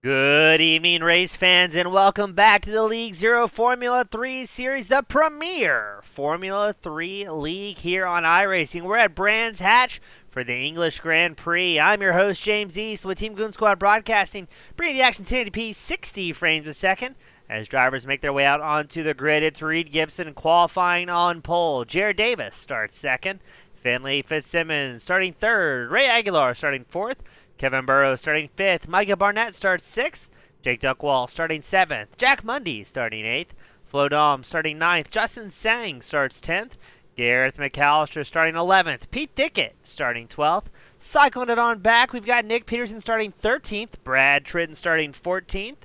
Good evening, race fans, and welcome back to the League Zero Formula 3 Series, the premier Formula 3 League here on iRacing. We're at Brands Hatch for the English Grand Prix. I'm your host, James East, with Team Goon Squad Broadcasting, bringing the action 1080p 60 frames a second. As drivers make their way out onto the grid, it's Reed Gibson qualifying on pole. Jared Davis starts second. Finley Fitzsimmons starting third. Ray Aguilar starting fourth. Kevin Burrows starting 5th. Micah Barnett starts 6th. Jake Duckwall starting 7th. Jack Mundy starting 8th. Flo Dom starting 9th. Justin Sang starts 10th. Gareth McAllister starting 11th. Pete Dickett starting 12th. Cycling it on back, we've got Nick Peterson starting 13th. Brad Tritton starting 14th.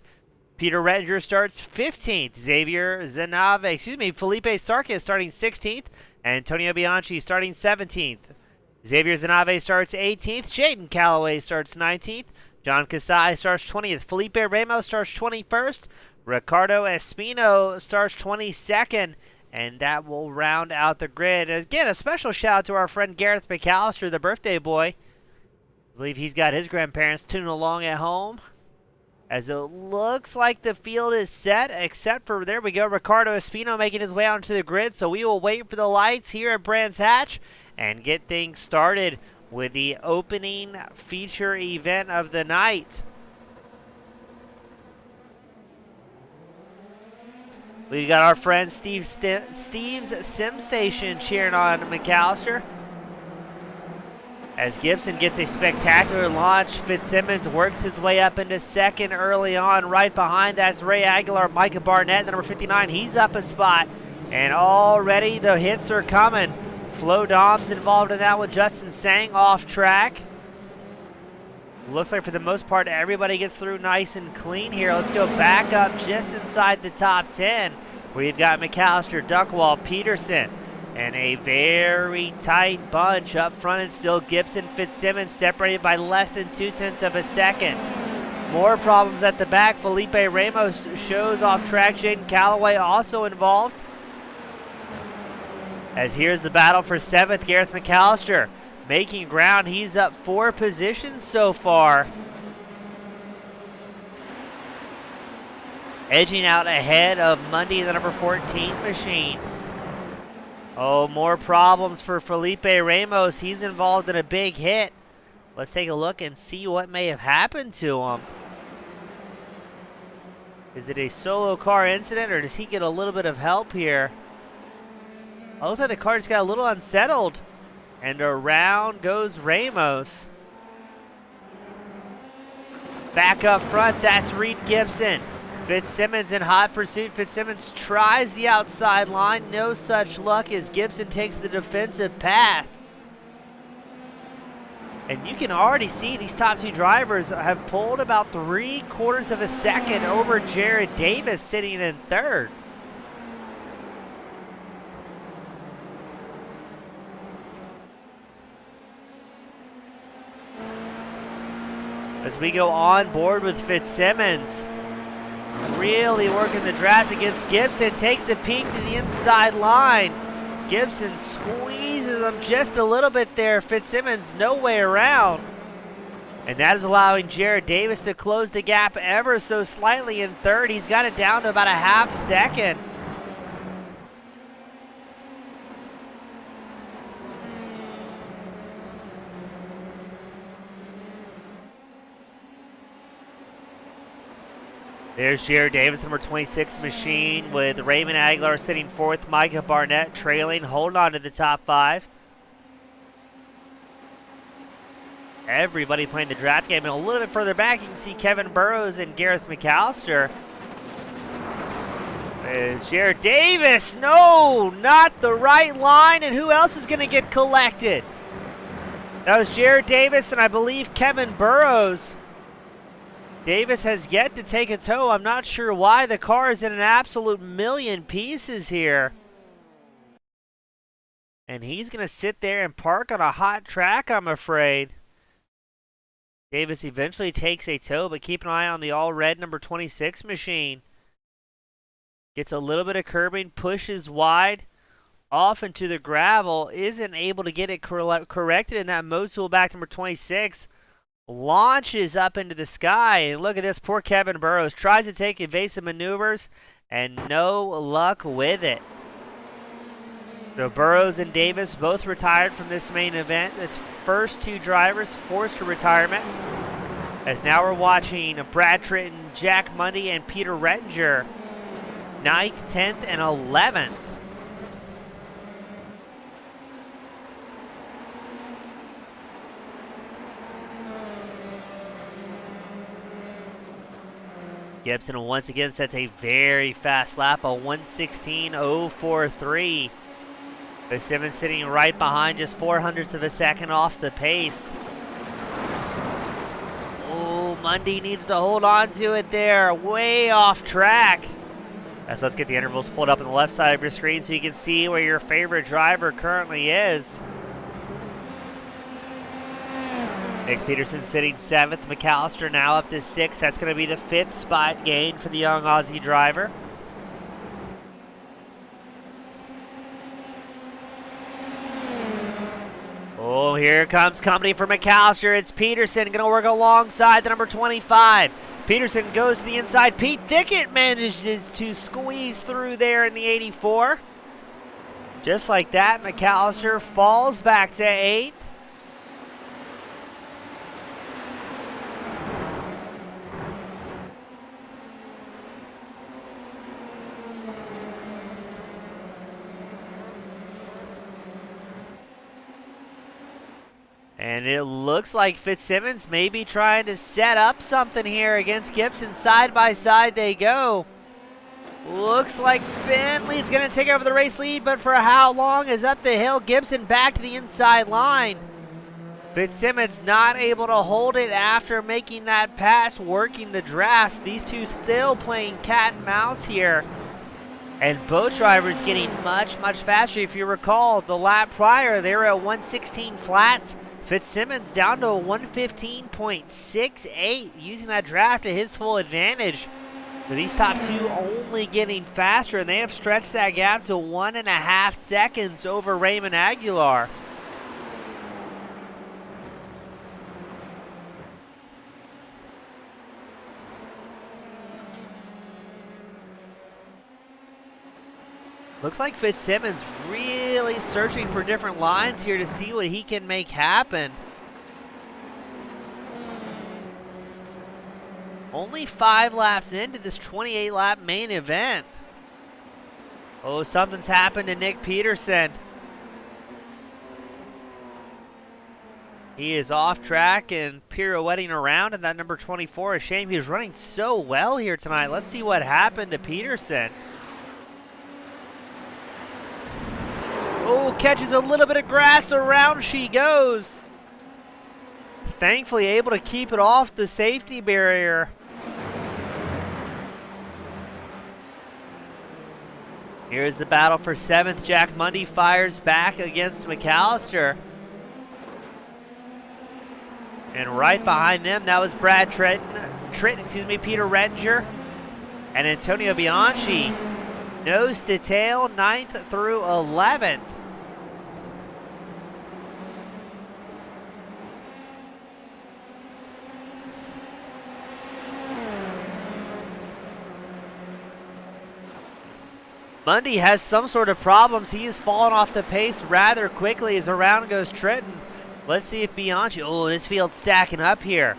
Peter Redinger starts 15th. Felipe Sarkis starting 16th. Antonio Bianchi starting 17th. Xavier Zanave starts 18th. Shaden Calloway starts 19th. John Kasai starts 20th. Felipe Ramos starts 21st. Ricardo Espino starts 22nd. And that will round out the grid. Again, a special shout out to our friend Gareth McAllister, the birthday boy. I believe he's got his grandparents tuning along at home. As it looks like the field is set, except for, there we go, Ricardo Espino making his way onto the grid. So we will wait for the lights here at Brands Hatch and get things started with the opening feature event of the night. We got our friend Steve's Sim Station cheering on McAllister. As Gibson gets a spectacular launch, Fitzsimmons works his way up into second early on. Right behind that's Ray Aguilar, Micah Barnett, number 59. He's up a spot, and already the hits are coming. Flo Dom's involved in that one. Justin Sang off track. Looks like for the most part everybody gets through nice and clean here. Let's go back up just inside the top 10. We've got McAllister, Duckwall, Peterson, and a very tight bunch up front. And still Gibson, Fitzsimmons separated by less than 0.2 of a second. More problems at the back. Felipe Ramos shows off track. Jaden Calloway also involved. As here's the battle for 7th, Gareth McAllister making ground. He's up 4 positions so far. Edging out ahead of Mundy in the number 14 machine. Oh, more problems for Felipe Ramos. He's involved in a big hit. Let's take a look and see what may have happened to him. Is it a solo car incident, or does he get a little bit of help here? Oh, looks like the car just got a little unsettled. And around goes Ramos. Back up front, that's Reed Gibson. Fitzsimmons in hot pursuit. Fitzsimmons tries the outside line. No such luck as Gibson takes the defensive path. And you can already see these top 2 drivers have pulled about 3/4 of a second over Jared Davis sitting in 3rd. As we go on board with Fitzsimmons, really working the draft against Gibson, takes a peek to the inside line. Gibson squeezes him just a little bit there. Fitzsimmons no way around. And that is allowing Jared Davis to close the gap ever so slightly in 3rd. He's got it down to about a half second. There's Jared Davis, number 26 machine, with Raymond Aguilar sitting 4th, Micah Barnett trailing, holding on to the top 5. Everybody playing the draft game. And a little bit further back, you can see Kevin Burrows and Gareth McAllister. There's Jared Davis. No, not the right line. And who else is going to get collected? That was Jared Davis and I believe Kevin Burrows. Davis has yet to take a tow. I'm not sure why. The car is in an absolute million pieces here. And he's going to sit there and park on a hot track, I'm afraid. Davis eventually takes a tow, but keep an eye on the all-red number 26 machine. Gets a little bit of curbing, pushes wide, off into the gravel, isn't able to get it corrected in that Motul back number 26. launches up into the sky. And look at this, poor Kevin Burrows tries to take evasive maneuvers and no luck with it. So Burrows and Davis both retired from this main event. The first two drivers forced to retirement. As now we're watching Brad Tritton, Jack Mundy, and Peter Rettinger, 9th, 10th, and 11th. Gibson once again sets a very fast lap, a 1:16.043. Fitzsimmons sitting right behind, just 0.04 of a second off the pace. Oh, Mundy needs to hold on to it there, way off track. Let's get the intervals pulled up on the left side of your screen so you can see where your favorite driver currently is. Nick Peterson sitting 7th, McAllister now up to 6th. That's going to be the 5th spot gain for the young Aussie driver. Oh, here comes company for McAllister. It's Peterson going to work alongside the number 25. Peterson goes to the inside. Pete Thickett manages to squeeze through there in the 84. Just like that, McAllister falls back to 8th. And it looks like Fitzsimmons may be trying to set up something here against Gibson. Side by side they go. Looks like Finley's going to take over the race lead, but for how long is up the hill? Gibson back to the inside line. Fitzsimmons not able to hold it after making that pass, working the draft. These two still playing cat and mouse here. And both drivers getting much, much faster. If you recall, the lap prior, they were at 1:16 flats. Fitzsimmons down to a 1:15.68, using that draft to his full advantage. So these top two only getting faster, and they have stretched that gap to 1.5 seconds over Raymond Aguilar. Looks like Fitzsimmons really searching for different lines here to see what he can make happen. Only 5 laps into this 28-lap main event. Oh, something's happened to Nick Peterson. He is off track and pirouetting around in that number 24. A shame, he was running so well here tonight. Let's see what happened to Peterson. Oh, catches a little bit of grass, around she goes. Thankfully able to keep it off the safety barrier. Here's the battle for 7th. Jack Mundy fires back against McAllister. And right behind them, that was Brad Peter Rettinger and Antonio Bianchi. Nose to tail, 9th through 11th. Mundy has some sort of problems. He has fallen off the pace rather quickly as around goes Tritton. Let's see if Bianchi, oh, this field's stacking up here.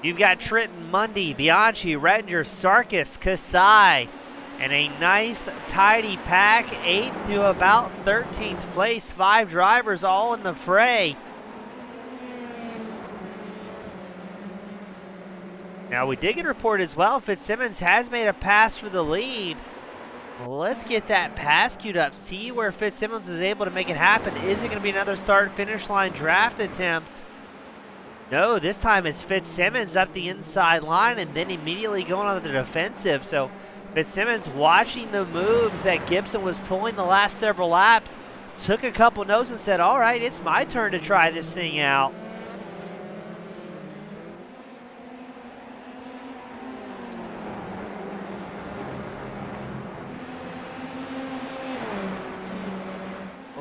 You've got Tritton, Mundy, Bianchi, Rettinger, Sarkis, Kasai, and a nice tidy pack, 8th to about 13th place. 5 drivers all in the fray. Now we did get a report as well. Fitzsimmons has made a pass for the lead. Let's get that pass queued up. See where Fitzsimmons is able to make it happen. Is it going to be another start-finish line draft attempt? No, this time it's Fitzsimmons up the inside line and then immediately going on the defensive. So Fitzsimmons, watching the moves that Gibson was pulling the last several laps, took a couple notes and said, all right, it's my turn to try this thing out.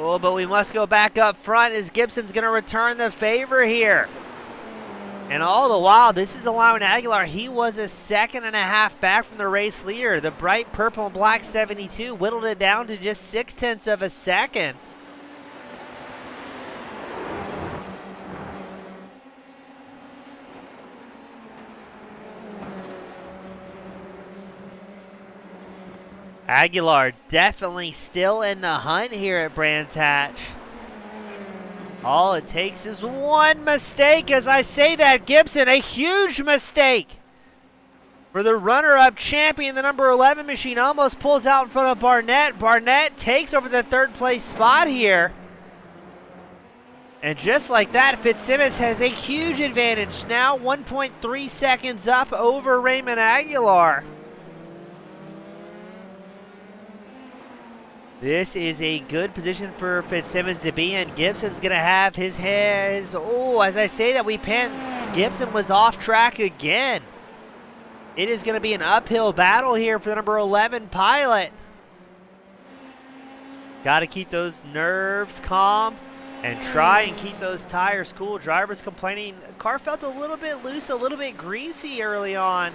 Oh, but we must go back up front as Gibson's going to return the favor here. And all the while, this is allowing Aguilar. He was a second and a half back from the race leader. The bright purple and black 72 whittled it down to just 0.6 of a second. Aguilar definitely still in the hunt here at Brands Hatch. All it takes is one mistake. As I say that, Gibson, a huge mistake. For the runner-up champion, the number 11 machine almost pulls out in front of Barnett. Barnett takes over the third place spot here. And just like that, Fitzsimmons has a huge advantage. Now 1.3 seconds up over Raymond Aguilar. This is a good position for Fitzsimmons to be in. Gibson's going to have his as I say that, we pan. Gibson was off track again. It is going to be an uphill battle here for the number 11 pilot. Got to keep those nerves calm and try and keep those tires cool. Drivers complaining. The car felt a little bit loose, a little bit greasy early on.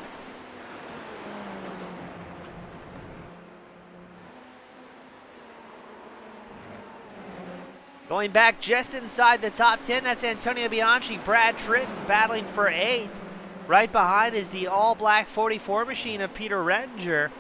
Going back just inside the top 10, that's Antonio Bianchi, Brad Tritton battling for 8th. Right behind is the all-black 44 machine of Peter Rettinger.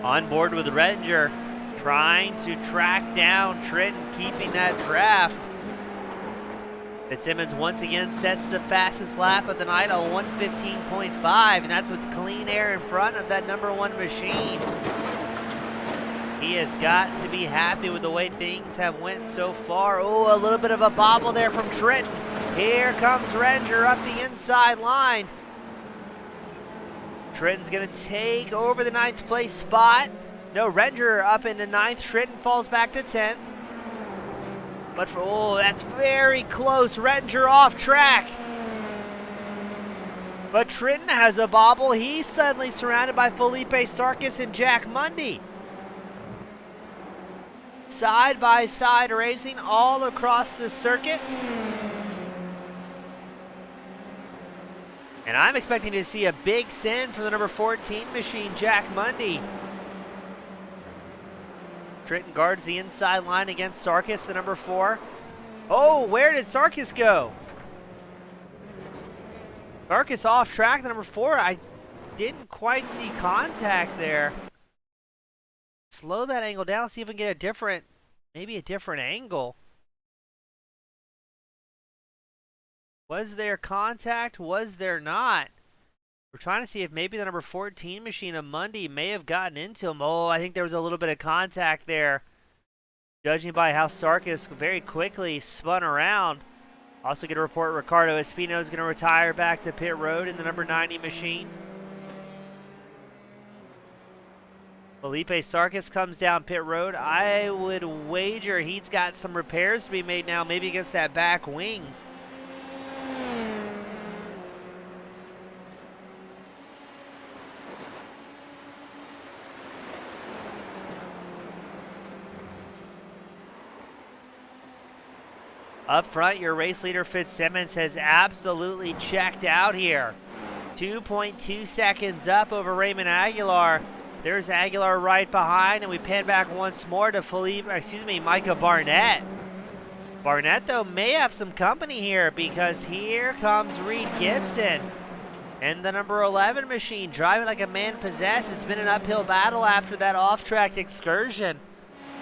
On board with Rettinger, trying to track down Tritton, keeping that draft. Fitzsimmons once again sets the fastest lap of the night on 1:15.5, and that's with clean air in front of that number 1 machine. He has got to be happy with the way things have went so far. Oh, a little bit of a bobble there from Tritton. Here comes Rettinger up the inside line. Tritton's going to take over the 9th place spot. No, Rettinger up into 9th. Tritton falls back to 10th. But that's very close. Rettinger off track. But Tritton has a bobble. He's suddenly surrounded by Felipe Sarkis and Jack Mundy. Side by side racing all across the circuit. And I'm expecting to see a big send from the number 14 machine, Jack Mundy. Tritton guards the inside line against Sarkis, the number 4. Oh, where did Sarkis go? Sarkis off track, the number 4. I didn't quite see contact there. Slow that angle down, see if we can get maybe a different angle. Was there contact? Was there not? We're trying to see if maybe the number 14 machine of Mundy may have gotten into him. Oh, I think there was a little bit of contact there. Judging by how Sarkis very quickly spun around. Also get a report Ricardo Espino is going to retire back to pit road in the number 90 machine. Felipe Sarkis comes down pit road. I would wager he's got some repairs to be made now, maybe against that back wing. Up front, your race leader Fitzsimmons has absolutely checked out here. 2.2 seconds up over Raymond Aguilar. There's Aguilar right behind, and we pan back once more to Micah Barnett. Barnett, though, may have some company here because here comes Reed Gibson. And the number 11 machine driving like a man possessed. It's been an uphill battle after that off-track excursion.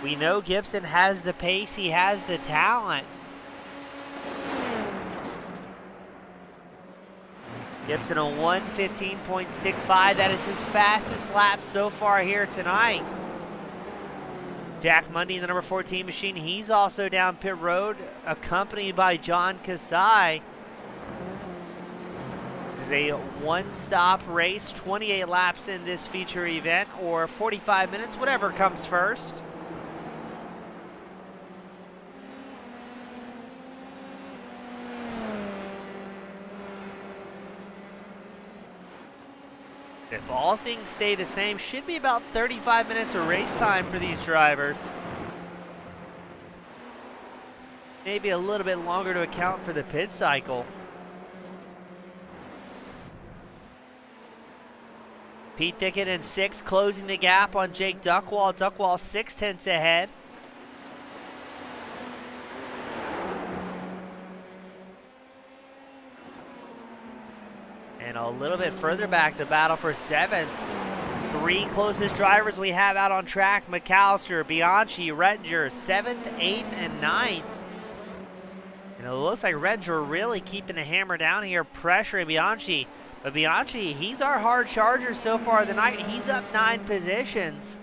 We know Gibson has the pace, he has the talent. Gibson on 1:15.65. That is his fastest lap so far here tonight. Jack Mundy, the number 14 machine, he's also down pit road, accompanied by John Kasai. This is a one-stop race, 28 laps in this feature event, or 45 minutes, whatever comes first. all things stay the same, should be about 35 minutes of race time for these drivers. Maybe a little bit longer to account for the pit cycle. Pete Thicket in 6th, closing the gap on Jake Duckwall. Duckwall 6/10 ahead. And a little bit further back, the battle for 7th. 3 closest drivers we have out on track: McAllister, Bianchi, Rettinger, 7th, 8th, and 9th. And it looks like Rettinger really keeping the hammer down here, pressuring Bianchi. But Bianchi, he's our hard charger so far of the night. He's up 9 positions.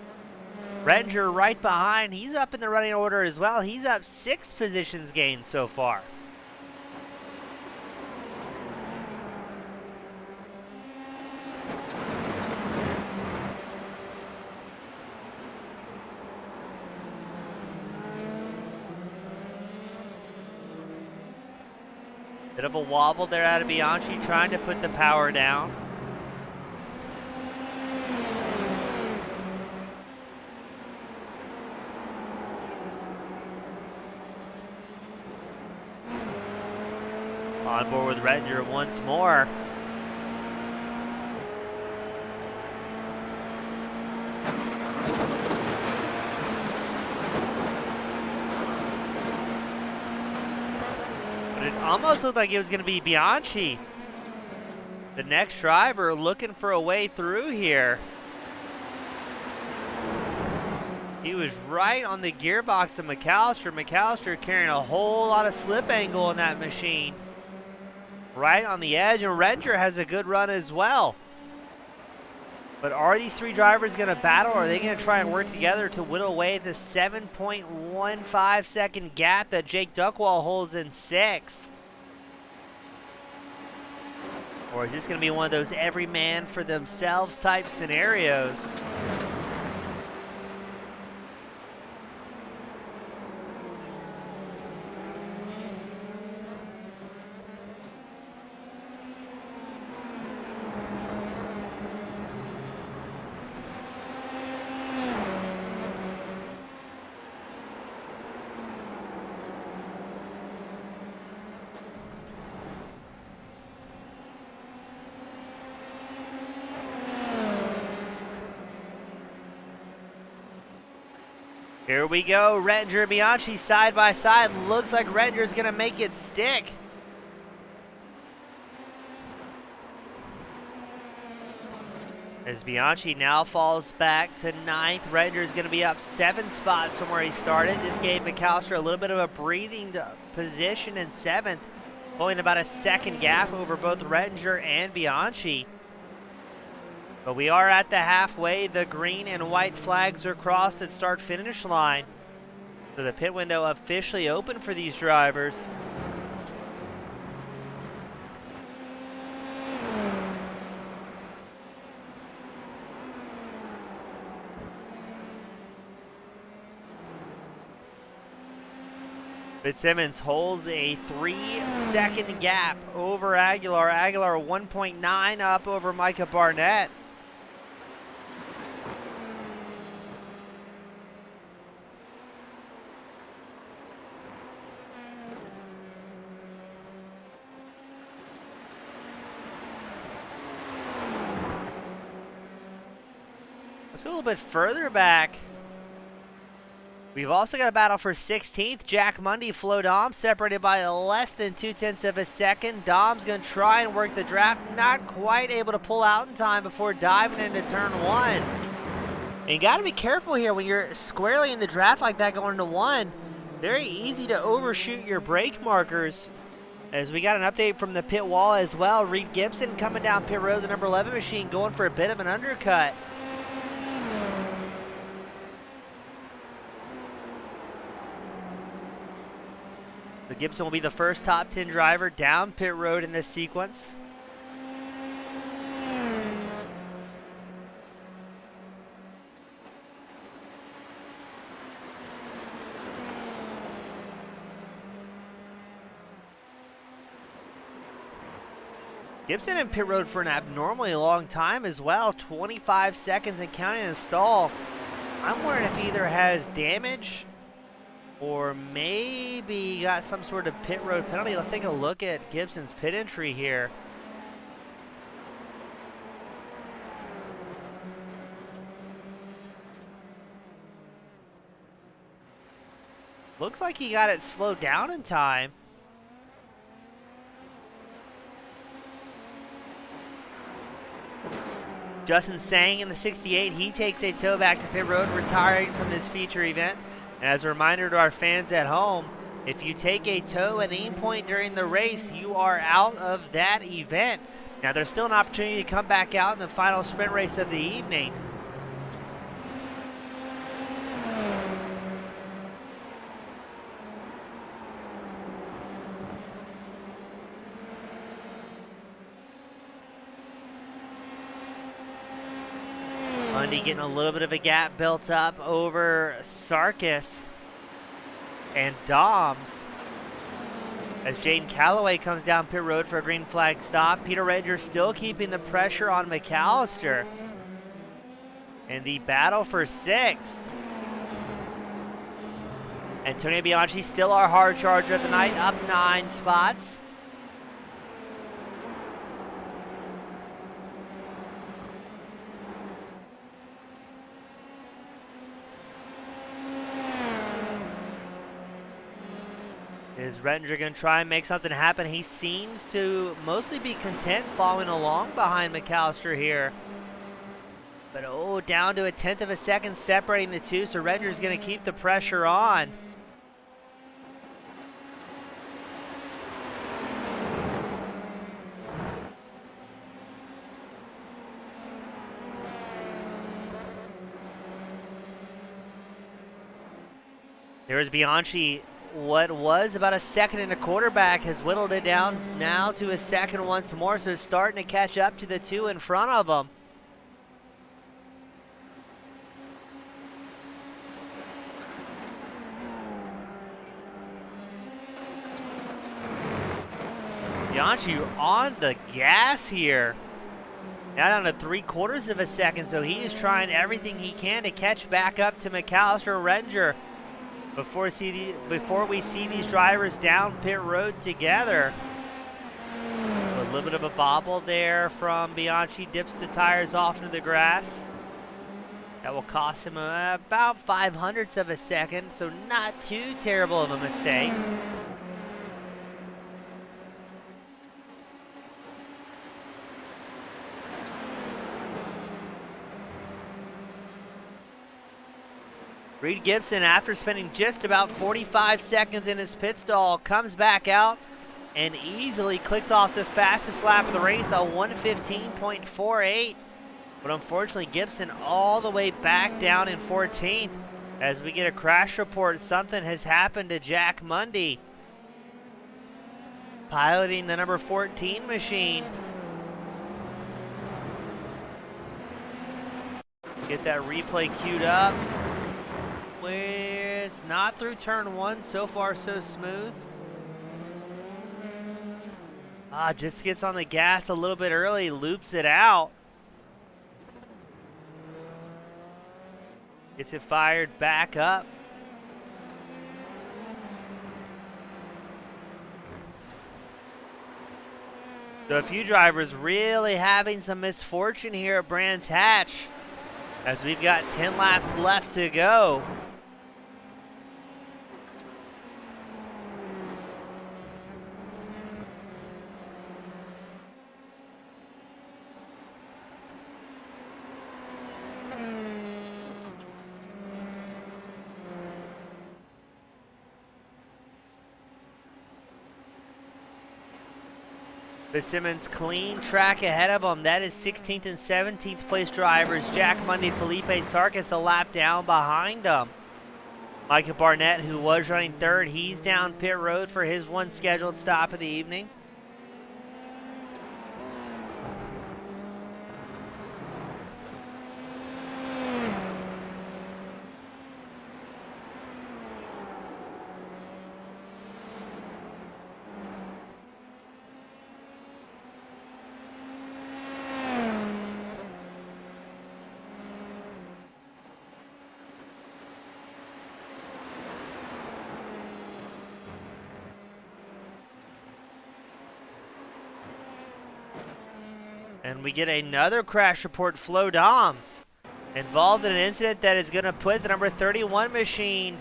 Rettinger right behind. He's up in the running order as well. He's up 6 positions gained so far. Bit of a wobble there out of Bianchi, trying to put the power down. On board with Rettinger once more. It almost looked like it was going to be Bianchi, the next driver, looking for a way through here. He was right on the gearbox of McAllister. McAllister carrying a whole lot of slip angle in that machine. Right on the edge, and Rettinger has a good run as well. But are these 3 drivers going to battle, or are they going to try and work together to whittle away the 7.15 second gap that Jake Duckwall holds in 6th? Or is this going to be one of those every man for themselves type scenarios? Here we go, Rettinger and Bianchi side by side. Looks like Rettinger's gonna make it stick. As Bianchi now falls back to 9th, Rettinger's gonna be up 7 spots from where he started. This gave McAllister a little bit of a breathing position in 7th, pulling about a second gap over both Rettinger and Bianchi. But we are at the halfway. The green and white flags are crossed at start-finish line. So the pit window officially open for these drivers. Fitzsimmons holds a 3-second gap over Aguilar. Aguilar 1.9 up over Micah Barnett. Let's go a little bit further back. We've also got a battle for 16th. Jack Mundy, Flo Dom, separated by less than 0.2 of a second. Dom's going to try and work the draft. Not quite able to pull out in time before diving into turn 1. And you got to be careful here when you're squarely in the draft like that going into 1. Very easy to overshoot your brake markers. As we got an update from the pit wall as well. Reed Gibson coming down pit road, the number 11 machine, going for a bit of an undercut. So Gibson will be the first top 10 driver down pit road in this sequence. Gibson in pit road for an abnormally long time as well, 25 seconds and counting in the stall. I'm wondering if he either has damage or maybe got some sort of pit road penalty. Let's take a look at Gibson's pit entry here. Looks like he got it slowed down in time. Justin Sang in the 68, he takes a tow back to pit road, retiring from this feature event. And as a reminder to our fans at home, if you take a tow at any point during the race, you are out of that event. Now there's still an opportunity to come back out in the final sprint race of the evening. Mundy getting a little bit of a gap built up over Sarkis and Doms as Jaden Calloway comes down pit road for a green flag stop. Peter Redger still keeping the pressure on McAllister in the battle for 6th. Antonio Bianchi still our hard charger of the night, up 9 spots. Is Rettinger going to try and make something happen? He seems to mostly be content following along behind McAllister here. But oh, down to a 1/10 of a second separating the two, so Rettinger's going to keep the pressure on. There's Bianchi. What was about a 2.25 seconds back has whittled it down now to a second once more, so it's starting to catch up to the two in front of him. Bianchi on the gas here. Now down to 3/4 of a second, so he is trying everything he can to catch back up to McAllister Rettinger before we see these drivers down pit road together. A little bit of a bobble there from Bianchi, dips the tires off into the grass. That will cost him about 0.05 of a second, so not too terrible of a mistake. Reed Gibson, after spending just about 45 seconds in his pit stall, comes back out and easily clicks off the fastest lap of the race, a 1:15.48. But unfortunately, Gibson all the way back down in 14th. As we get a crash report, something has happened to Jack Mundy, piloting the number 14 machine. Get that replay queued up. It's not through turn 1, so far so smooth. Just gets on the gas a little bit early, loops it out. Gets it fired back up. So a few drivers really having some misfortune here at Brands Hatch, as we've got 10 laps left to go. Fitzsimmons clean track ahead of him. That is 16th and 17th place drivers. Jack Mundy, Felipe Sarkis a lap down behind him. Micah Barnett, who was running third, he's down pit road for his one scheduled stop of the evening. And we get another crash report. Flo Doms involved in an incident that is going to put the number 31 machine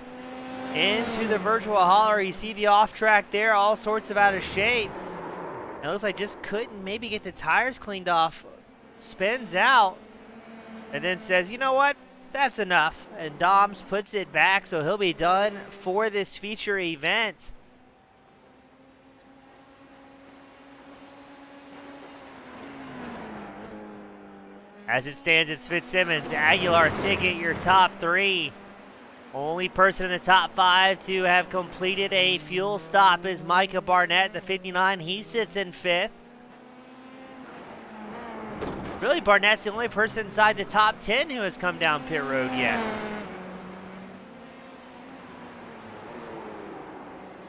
into the virtual hauler. You see the off track there, all sorts of out of shape. It looks like just couldn't maybe get the tires cleaned off. Spins out and then says, you know what? That's enough. And Doms puts it back, so he'll be done for this feature event. As it stands, it's Fitzsimmons, Aguilar, Thicket, your top three. Only person in the top five to have completed a fuel stop is Micah Barnett, the 59. He sits in fifth. Really, Barnett's the only person inside the top 10 who has come down pit road yet.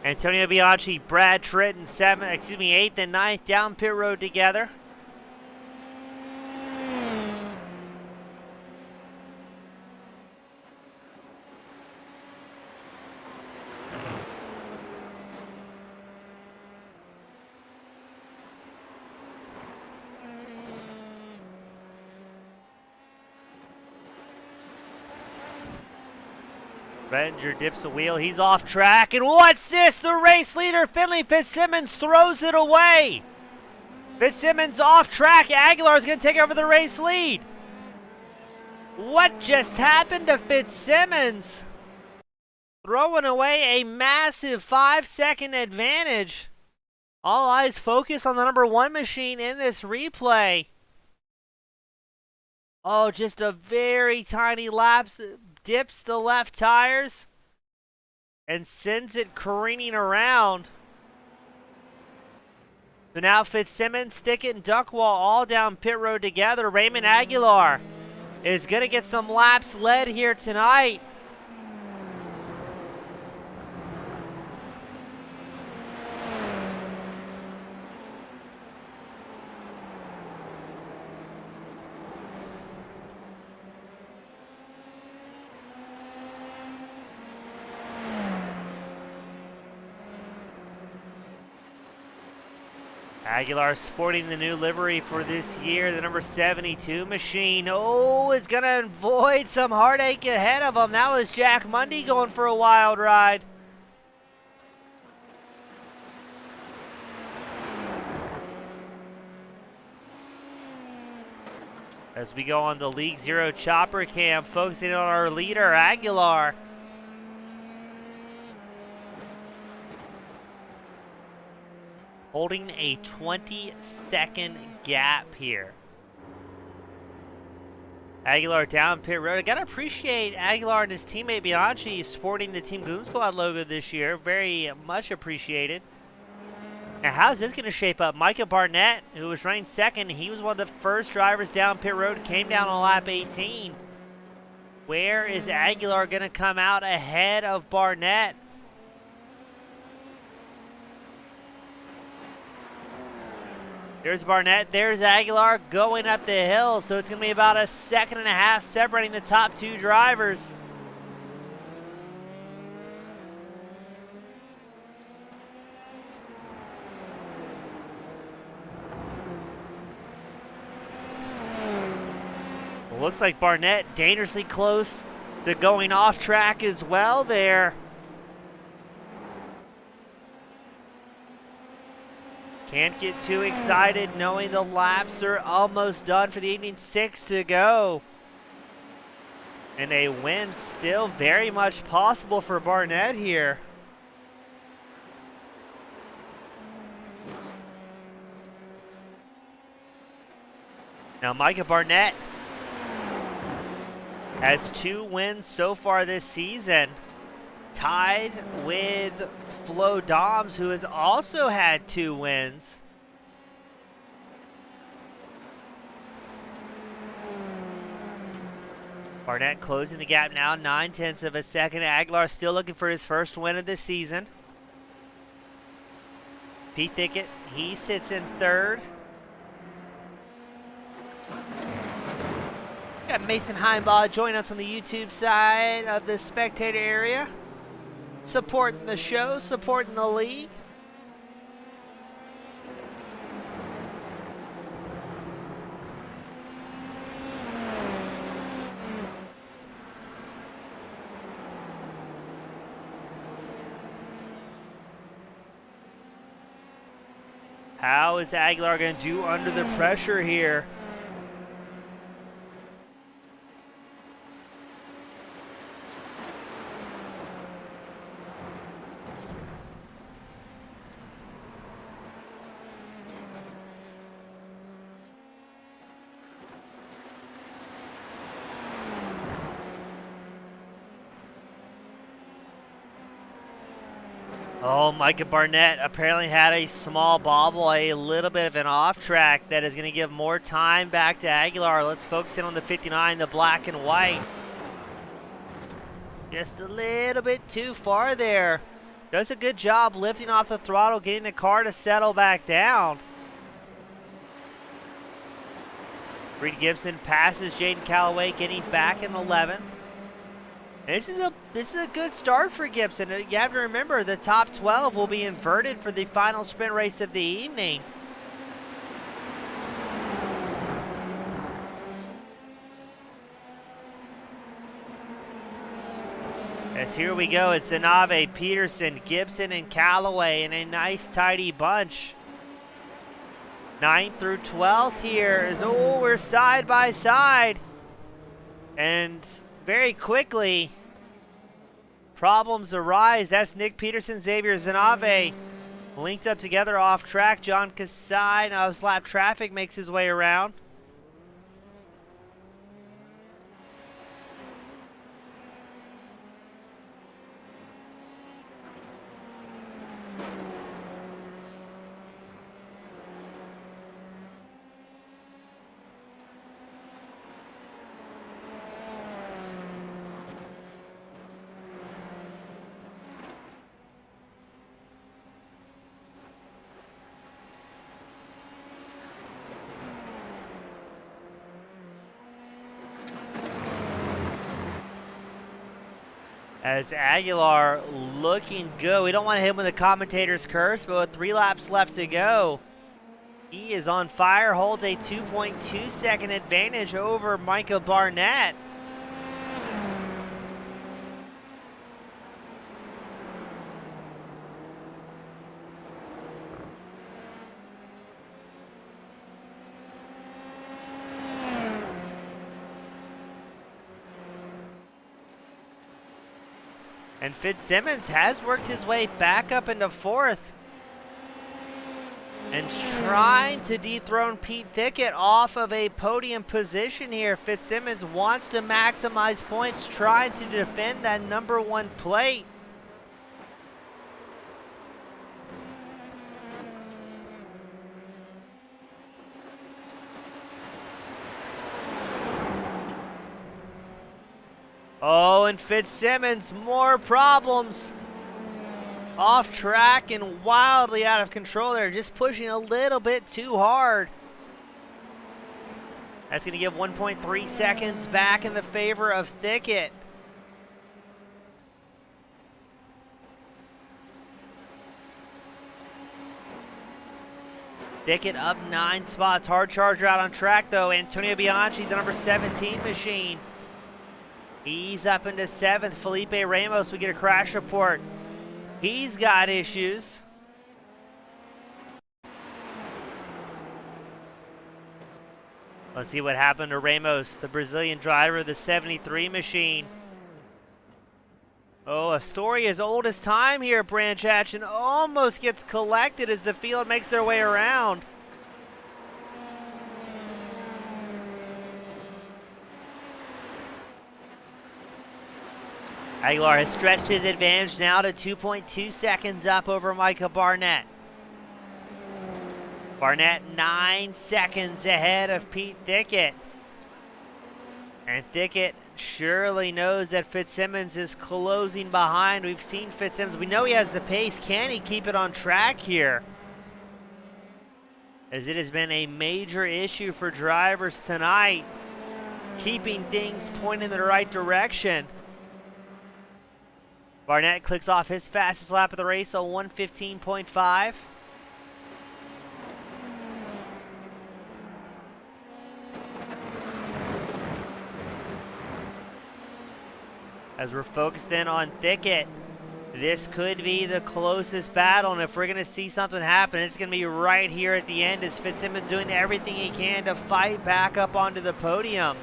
Antonio Bianchi, Brad Tritton, 8th and 9th down pit road together. Redinger dips a wheel. He's off track. And what's this? The race leader, Finley Fitzsimmons, throws it away. Fitzsimmons off track. Aguilar's going to take over the race lead. What just happened to Fitzsimmons? Throwing away a massive 5-second advantage. All eyes focus on the number 1 machine in this replay. Oh, just a very tiny lapse. Dips the left tires and sends it careening around. So now Fitzsimmons, Thicket, and Duckwall all down pit road together. Raymond Aguilar is going to get some laps led here tonight. Aguilar sporting the new livery for this year, the number 72 machine. Oh, is going to avoid some heartache ahead of him. That was Jack Mundy going for a wild ride. As we go on the League Zero chopper cam, focusing on our leader, Aguilar. Holding a 20-second gap here. Aguilar down pit road. I gotta appreciate Aguilar and his teammate Bianchi sporting the Team Goon Squad logo this year. Very much appreciated. Now, how's this gonna shape up? Micah Barnett, who was running second, he was one of the first drivers down pit road, came down on lap 18. Where is Aguilar gonna come out ahead of Barnett? There's Barnett, there's Aguilar going up the hill, so it's going to be about a 1.5 seconds separating the top two drivers. Well, looks like Barnett dangerously close to going off track as well there. Can't get too excited knowing the laps are almost done for the evening. 6 to go. And a win still very much possible for Barnett here. Now Micah Barnett has 2 wins so far this season. Tied with Flo Doms, who has also had 2 wins. Barnett closing the gap now, 0.9 seconds. Aguilar still looking for his first win of the season. Pete Thicket, he sits in 3rd. Got Mason Heimbaugh join us on the YouTube side of the spectator area. Supporting the show, supporting the league. How is Aguilar going to do under the pressure here? Oh, Micah Barnett apparently had a small bobble, a little bit of an off track that is going to give more time back to Aguilar. Let's focus in on the 59, the black and white. Just a little bit too far there. Does a good job lifting off the throttle, getting the car to settle back down. Reed Gibson passes Jaden Callaway, getting back in 11th. This is a good start for Gibson. You have to remember the top 12 will be inverted for the final sprint race of the evening. As here we go, it's Zanave, Peterson, Gibson, and Callaway in a nice tidy bunch. 9th through 12th here is, oh, we're side by side. And very quickly, problems arise. That's Nick Peterson, Xavier Zanave linked up together off track. John Kasai, now slap traffic, makes his way around. As Aguilar looking good. We don't want to hit him with the commentator's curse, but with 3 laps left to go, he is on fire, holds a 2.2 second advantage over Micah Barnett. And Fitzsimmons has worked his way back up into 4th. And trying to dethrone Pete Thicket off of a podium position here. Fitzsimmons wants to maximize points, trying to defend that #1 plate. Oh, and Fitzsimmons, more problems. Off track and wildly out of control there, just pushing a little bit too hard. That's going to give 1.3 seconds back in the favor of Thicket. Thicket up 9 spots. Hard charger out on track though. Antonio Bianchi, the number 17 machine. He's up into 7th. Felipe Ramos, we get a crash report. He's got issues. Let's see what happened to Ramos, the Brazilian driver, the 73 machine. Oh, a story as old as time here, Branch Hatch, and almost gets collected as the field makes their way around. Aguilar has stretched his advantage now to 2.2 seconds up over Micah Barnett. Barnett 9 seconds ahead of Pete Thicket. And Thicket surely knows that Fitzsimmons is closing behind. We've seen Fitzsimmons. We know he has the pace. Can he keep it on track here? As it has been a major issue for drivers tonight, keeping things pointing in the right direction. Barnett clicks off his fastest lap of the race, a 1:15.5. As we're focused in on Thicket. This could be the closest battle, and if we're going to see something happen, it's going to be right here at the end as Fitzsimmons doing everything he can to fight back up onto the podium.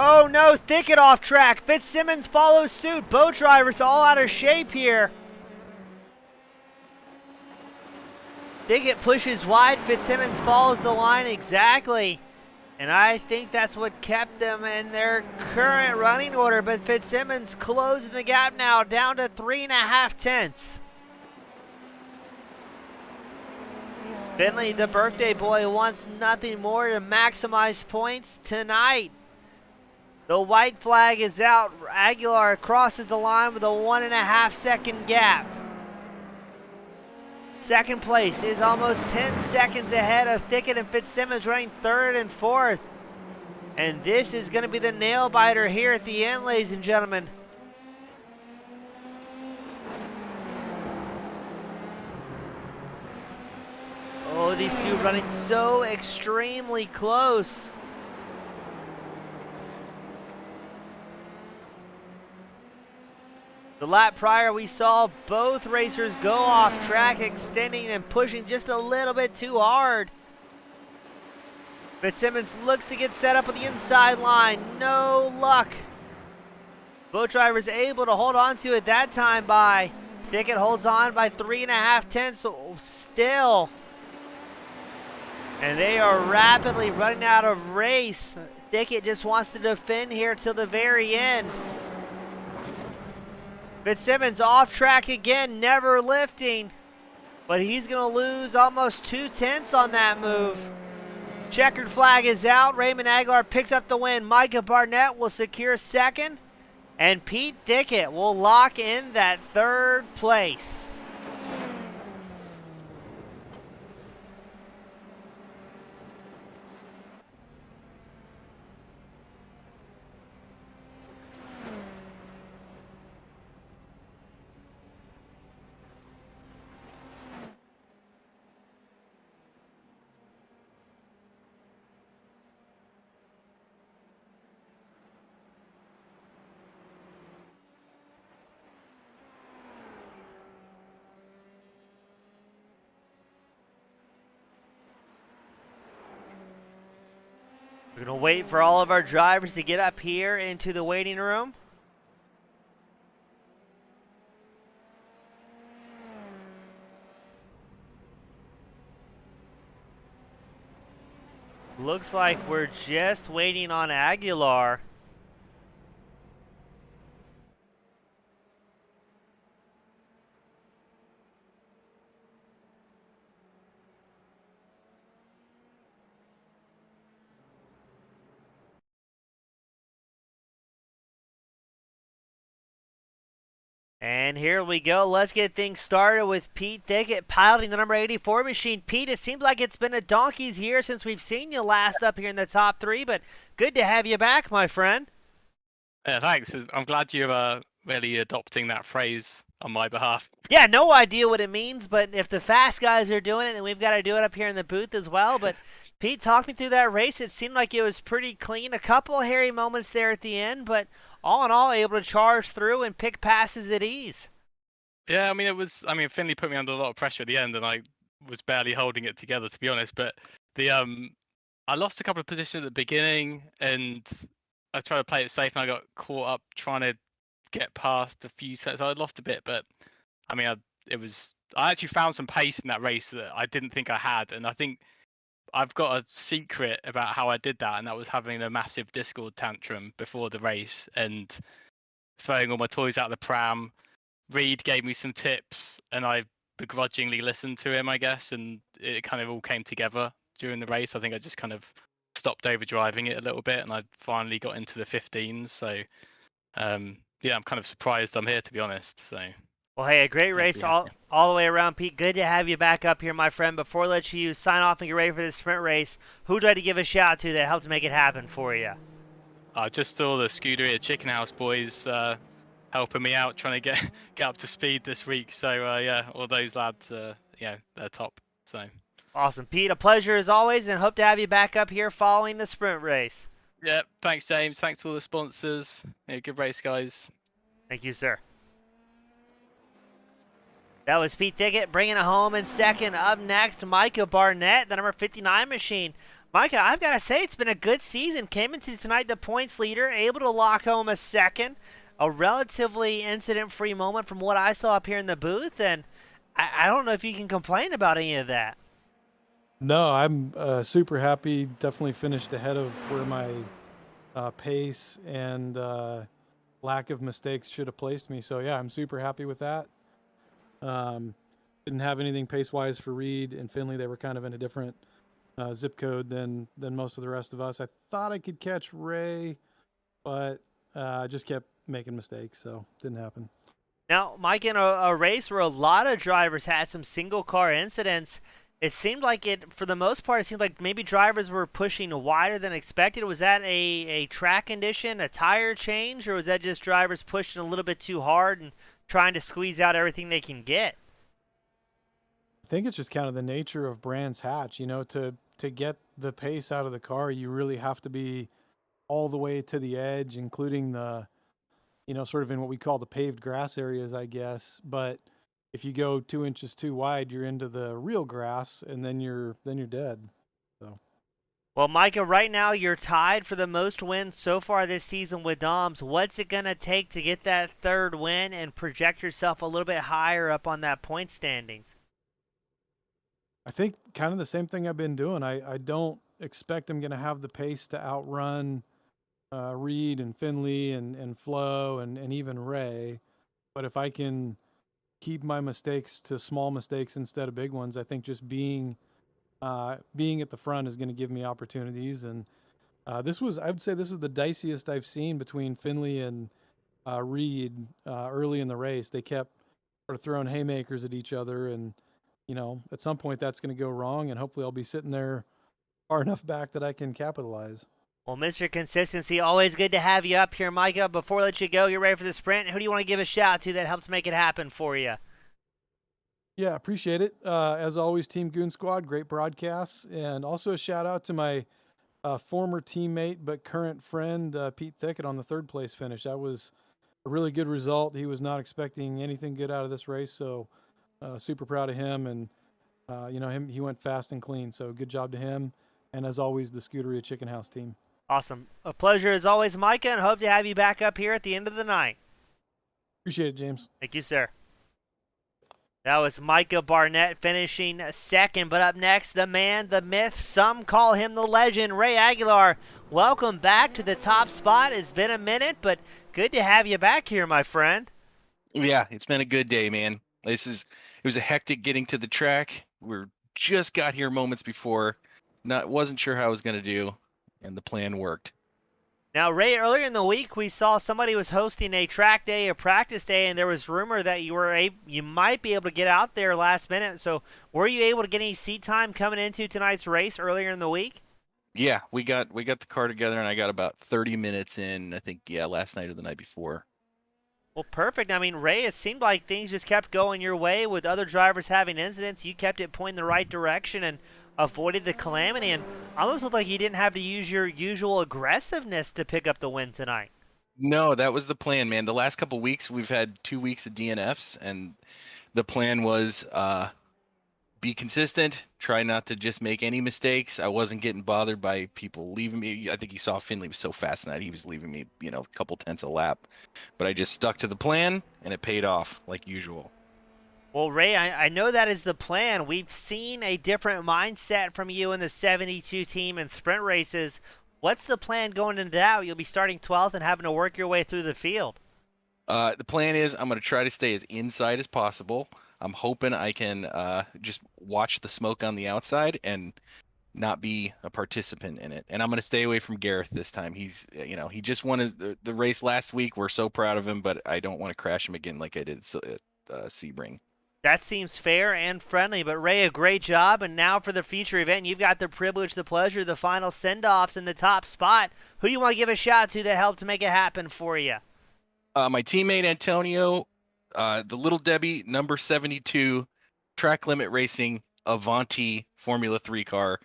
Oh no, Thicket off track. Fitzsimmons follows suit. Both drivers all out of shape here. Thicket pushes wide. Fitzsimmons follows the line exactly. And I think that's what kept them in their current running order. But Fitzsimmons closing the gap now down to 3.5 tenths. Finley, the birthday boy, wants nothing more to maximize points tonight. The white flag is out. Aguilar crosses the line with a 1.5 second gap. Second place is almost 10 seconds ahead of Thicket and Fitzsimmons, running third and fourth. And this is going to be the nail biter here at the end, ladies and gentlemen. Oh, these two running so extremely close. The lap prior, we saw both racers go off track, extending and pushing just a little bit too hard. Fitzsimmons looks to get set up with the inside line. No luck. Both drivers able to hold on to it that time by. Thicket holds on by 3.5 tenths still. And they are rapidly running out of race. Thicket just wants to defend here till the very end. Fitzsimmons off track again, never lifting, but he's going to lose almost 2 tenths on that move. Checkered flag is out. Raymond Aguilar picks up the win. Micah Barnett will secure second, and Pete Thicket will lock in that third place. We're going to wait for all of our drivers to get up here into the waiting room. Looks like we're just waiting on Aguilar. And here we go. Let's get things started with Pete Thicket piloting the number 84 machine. Pete, it seems like it's been a donkey's year since we've seen you last up here in the top three, but good to have you back, my friend. Yeah, thanks. I'm glad you're really adopting that phrase on my behalf. Yeah, no idea what it means, but if the fast guys are doing it, then we've got to do it up here in the booth as well. But Pete, talk me through that race. It seemed like it was pretty clean. A couple of hairy moments there at the end, but all in all, able to charge through and pick passes at ease. Yeah, Finley put me under a lot of pressure at the end, and I was barely holding it together, to be honest. But I lost a couple of positions at the beginning, and I tried to play it safe, and I got caught up trying to get past a few sets. I lost a bit, but I actually found some pace in that race that I didn't think I had, and I think I've got a secret about how I did that, and that was having a massive Discord tantrum before the race and throwing all my toys out of the pram. Reed gave me some tips, and I begrudgingly listened to him, I guess, and it kind of all came together during the race. I think I just kind of stopped overdriving it a little bit, and I finally got into the 15s. So, yeah, I'm kind of surprised I'm here, to be honest. So. Well, hey, a great Can't race be happy. all the way around, Pete. Good to have you back up here, my friend. Before I let you sign off and get ready for this sprint race, who do I to give a shout out to that helped make it happen for you? Just all the Scuderia Chicken House boys helping me out, trying to get up to speed this week. So yeah, all those lads, they're top. So Awesome, Pete. A pleasure as always, and hope to have you back up here following the sprint race. yeah, thanks James. Thanks to all the sponsors. Yeah, good race, guys. Thank you, sir. That was Pete Thicket bringing it home in second. Up next, Micah Barnett, the number 59 machine. Micah, I've got to say, it's been a good season. Came into tonight the points leader, able to lock home a second. A relatively incident-free moment from what I saw up here in the booth, and I don't know if you can complain about any of that. No, I'm super happy. Definitely finished ahead of where my pace and lack of mistakes should have placed me. So yeah, I'm super happy with that. Didn't have anything pace-wise for Reed and Finley. They were kind of in a different zip code than most of the rest of us. I thought I could catch Ray, but I just kept making mistakes, so didn't happen. Now, Mike, in a race where a lot of drivers had some single-car incidents, it seemed like for the most part, it seemed like maybe drivers were pushing wider than expected. Was that a track condition, a tire change, or was that just drivers pushing a little bit too hard and trying to squeeze out everything they can get? I think it's just kind of the nature of Brands Hatch. You know, to get the pace out of the car, you really have to be all the way to the edge, including the, sort of in what we call the paved grass areas, I guess. But if you go 2 inches too wide, you're into the real grass, and then you're dead. So Well, Micah, right now you're tied for the most wins so far this season with Doms. What's it going to take to get that third win and project yourself a little bit higher up on that point standings? I think kind of the same thing I've been doing. I don't expect I'm going to have the pace to outrun Reed and Finley and Flo and even Ray. But if I can keep my mistakes to small mistakes instead of big ones, I think just being at the front is going to give me opportunities. And I would say this is the diciest I've seen between Finley and Reed early in the race. They kept sort of throwing haymakers at each other, and at some point that's going to go wrong, and hopefully I'll be sitting there far enough back that I can capitalize. Well, Mr. Consistency, always good to have you up here, Micah. Before I let you go, you're ready for the sprint. Who do you want to give a shout out to that helps make it happen for you? Yeah, appreciate it. As always, Team Goon Squad, great broadcasts. And also a shout out to my former teammate but current friend, Pete Thicket, on the third place finish. That was a really good result. He was not expecting anything good out of this race, so super proud of him. And, he went fast and clean, so good job to him. And as always, the Scuderia Chicken House team. Awesome. A pleasure as always, Micah, and hope to have you back up here at the end of the night. Appreciate it, James. Thank you, sir. That was Micah Barnett finishing second. But up next, the man, the myth, some call him the legend, Ray Aguilar. Welcome back to the top spot. It's been a minute, but good to have you back here, my friend. Yeah, it's been a good day, man. It was a hectic getting to the track. Just got here moments before. Wasn't sure how I was going to do, and the plan worked. Now, Ray, earlier in the week, we saw somebody was hosting a track day, a practice day, and there was rumor that you might be able to get out there last minute. So, were you able to get any seat time coming into tonight's race earlier in the week? Yeah, we got the car together, and I got about 30 minutes in, I think, last night or the night before. Well, perfect. I mean, Ray, it seemed like things just kept going your way with other drivers having incidents. You kept it pointing the right direction and avoided the calamity, and almost looked like you didn't have to use your usual aggressiveness to pick up the win tonight. No, that was the plan, man. The last couple weeks, we've had 2 weeks of DNFs, and the plan was be consistent, try not to just make any mistakes. I wasn't getting bothered by people leaving me. I think you saw Finley was so fast tonight. He was leaving me, a couple tenths a lap. But I just stuck to the plan, and it paid off like usual. Well, Ray, I know that is the plan. We've seen a different mindset from you in the 72 team and sprint races. What's the plan going into that? You'll be starting 12th and having to work your way through the field. The plan is I'm going to try to stay as inside as possible. I'm hoping I can just watch the smoke on the outside and not be a participant in it. And I'm going to stay away from Gareth this time. He's, he just won the race last week. We're so proud of him, but I don't want to crash him again like I did Sebring. That seems fair and friendly, but Ray, a great job. And now for the feature event, you've got the privilege, the pleasure, the final send-offs in the top spot. Who do you want to give a shout to that helped to make it happen for you? My teammate Antonio, the Little Debbie number 72, Track Limit Racing Avanti Formula 3 car,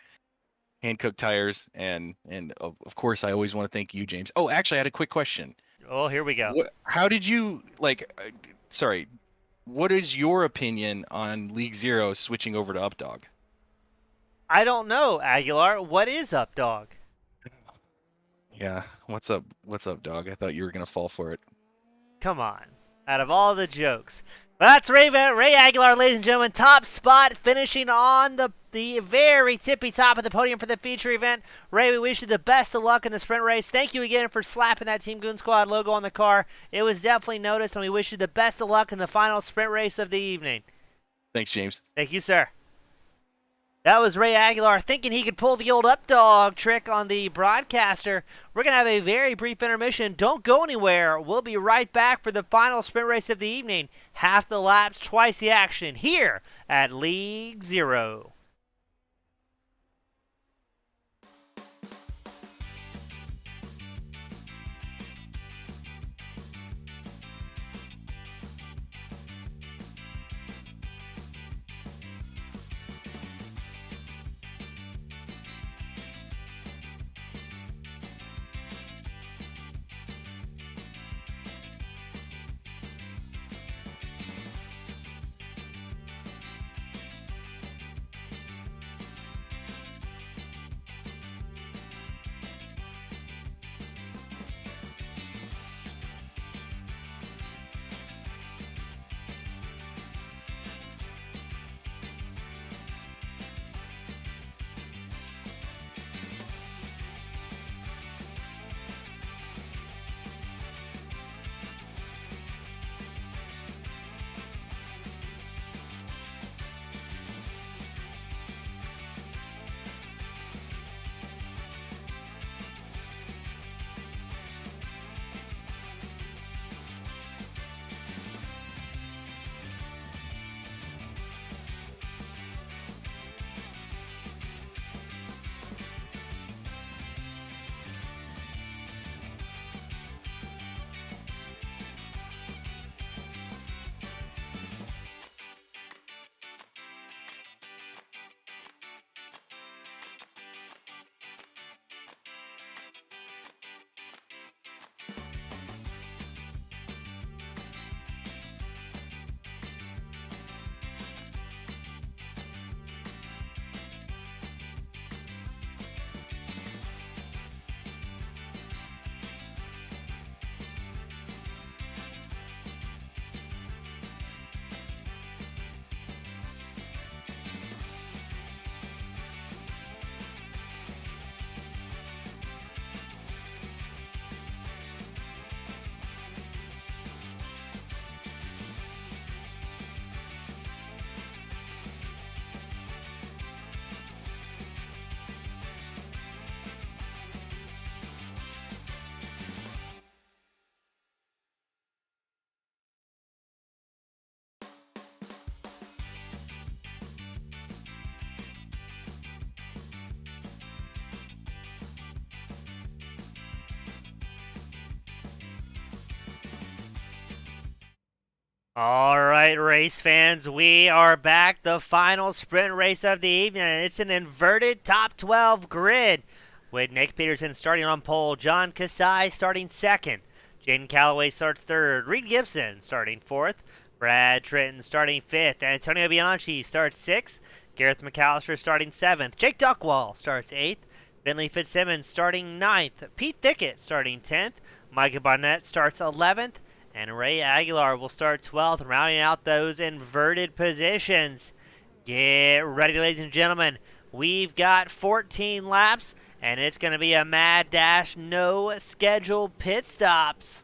Hankook tires, and of course I always want to thank you, James. Oh, actually, I had a quick question. Oh, here we go. How did you sorry, what is your opinion on League Zero switching over to Updog? I don't know, Aguilar. What is up, dog? Yeah, what's up, dog? I thought you were gonna fall for it. Come on. Out of all the jokes. That's Ray Aguilar, ladies and gentlemen. Top spot, finishing on the very tippy top of the podium for the feature event. Ray, we wish you the best of luck in the sprint race. Thank you again for slapping that Team Goon Squad logo on the car. It was definitely noticed, and we wish you the best of luck in the final sprint race of the evening. Thanks, James. Thank you, sir. That was Ray Aguilar thinking he could pull the old updog trick on the broadcaster. We're going to have a very brief intermission. Don't go anywhere. We'll be right back for the final sprint race of the evening. Half the laps, twice the action here at League Zero. All right, race fans, we are back. The final sprint race of the evening. It's an inverted top 12 grid with Nick Peterson starting on pole, John Kasai starting second, Jaden Calloway starts third, Reed Gibson starting fourth, Brad Tritton starting fifth, Antonio Bianchi starts sixth, Gareth McAllister starting seventh, Jake Duckwall starts eighth, Finley Fitzsimmons starting ninth, Pete Thickett starting 10th, Micah Barnett starts 11th, and Ray Aguilar will start 12th, rounding out those inverted positions. Get ready, ladies and gentlemen. We've got 14 laps, and it's going to be a mad dash, no scheduled pit stops.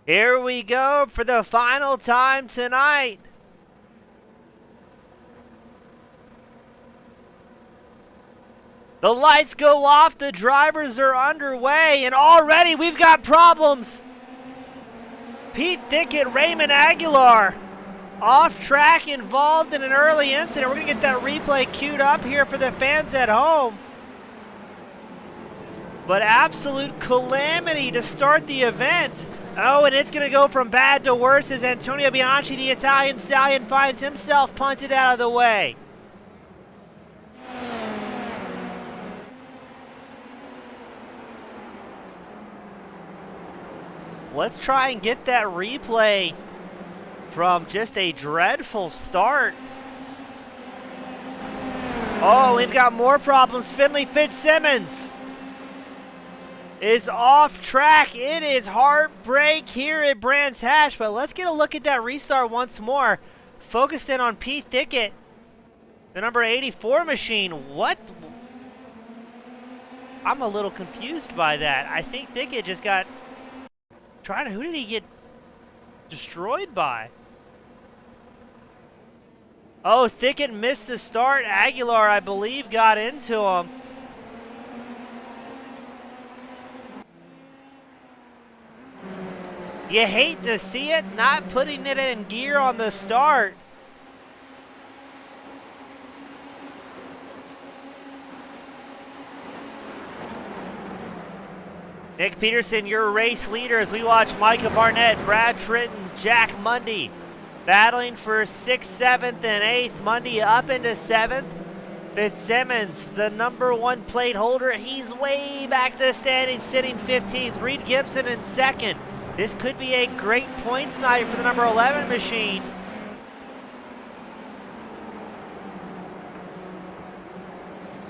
Here we go for the final time tonight. The lights go off, the drivers are underway, and already we've got problems. Pete Thicket, Raymond Aguilar, off track, involved in an early incident. We're gonna get that replay queued up here for the fans at home. But absolute calamity to start the event. Oh, and it's gonna go from bad to worse as Antonio Bianchi, the Italian stallion, finds himself punted out of the way. Let's try and get that replay from just a dreadful start. Oh, we've got more problems. Finley Fitzsimmons is off track. It is heartbreak here at Brands Hatch, but let's get a look at that restart once more. Focused in on Pete Thicket, the number 84 machine. What? I'm a little confused by that. I think Thicket just got... Who did he get destroyed by? Oh, Thicket missed the start. Aguilar, I believe, got into him. You hate to see it, not putting it in gear on the start. Nick Peterson, your race leader, as we watch Micah Barnett, Brad Tritton, Jack Mundy battling for 6th, 7th, and 8th. Mundy up into 7th. Fitzsimmons, the number 1 plate holder, he's way back the standings, sitting 15th. Reed Gibson in 2nd. This could be a great points night for the number 11 machine.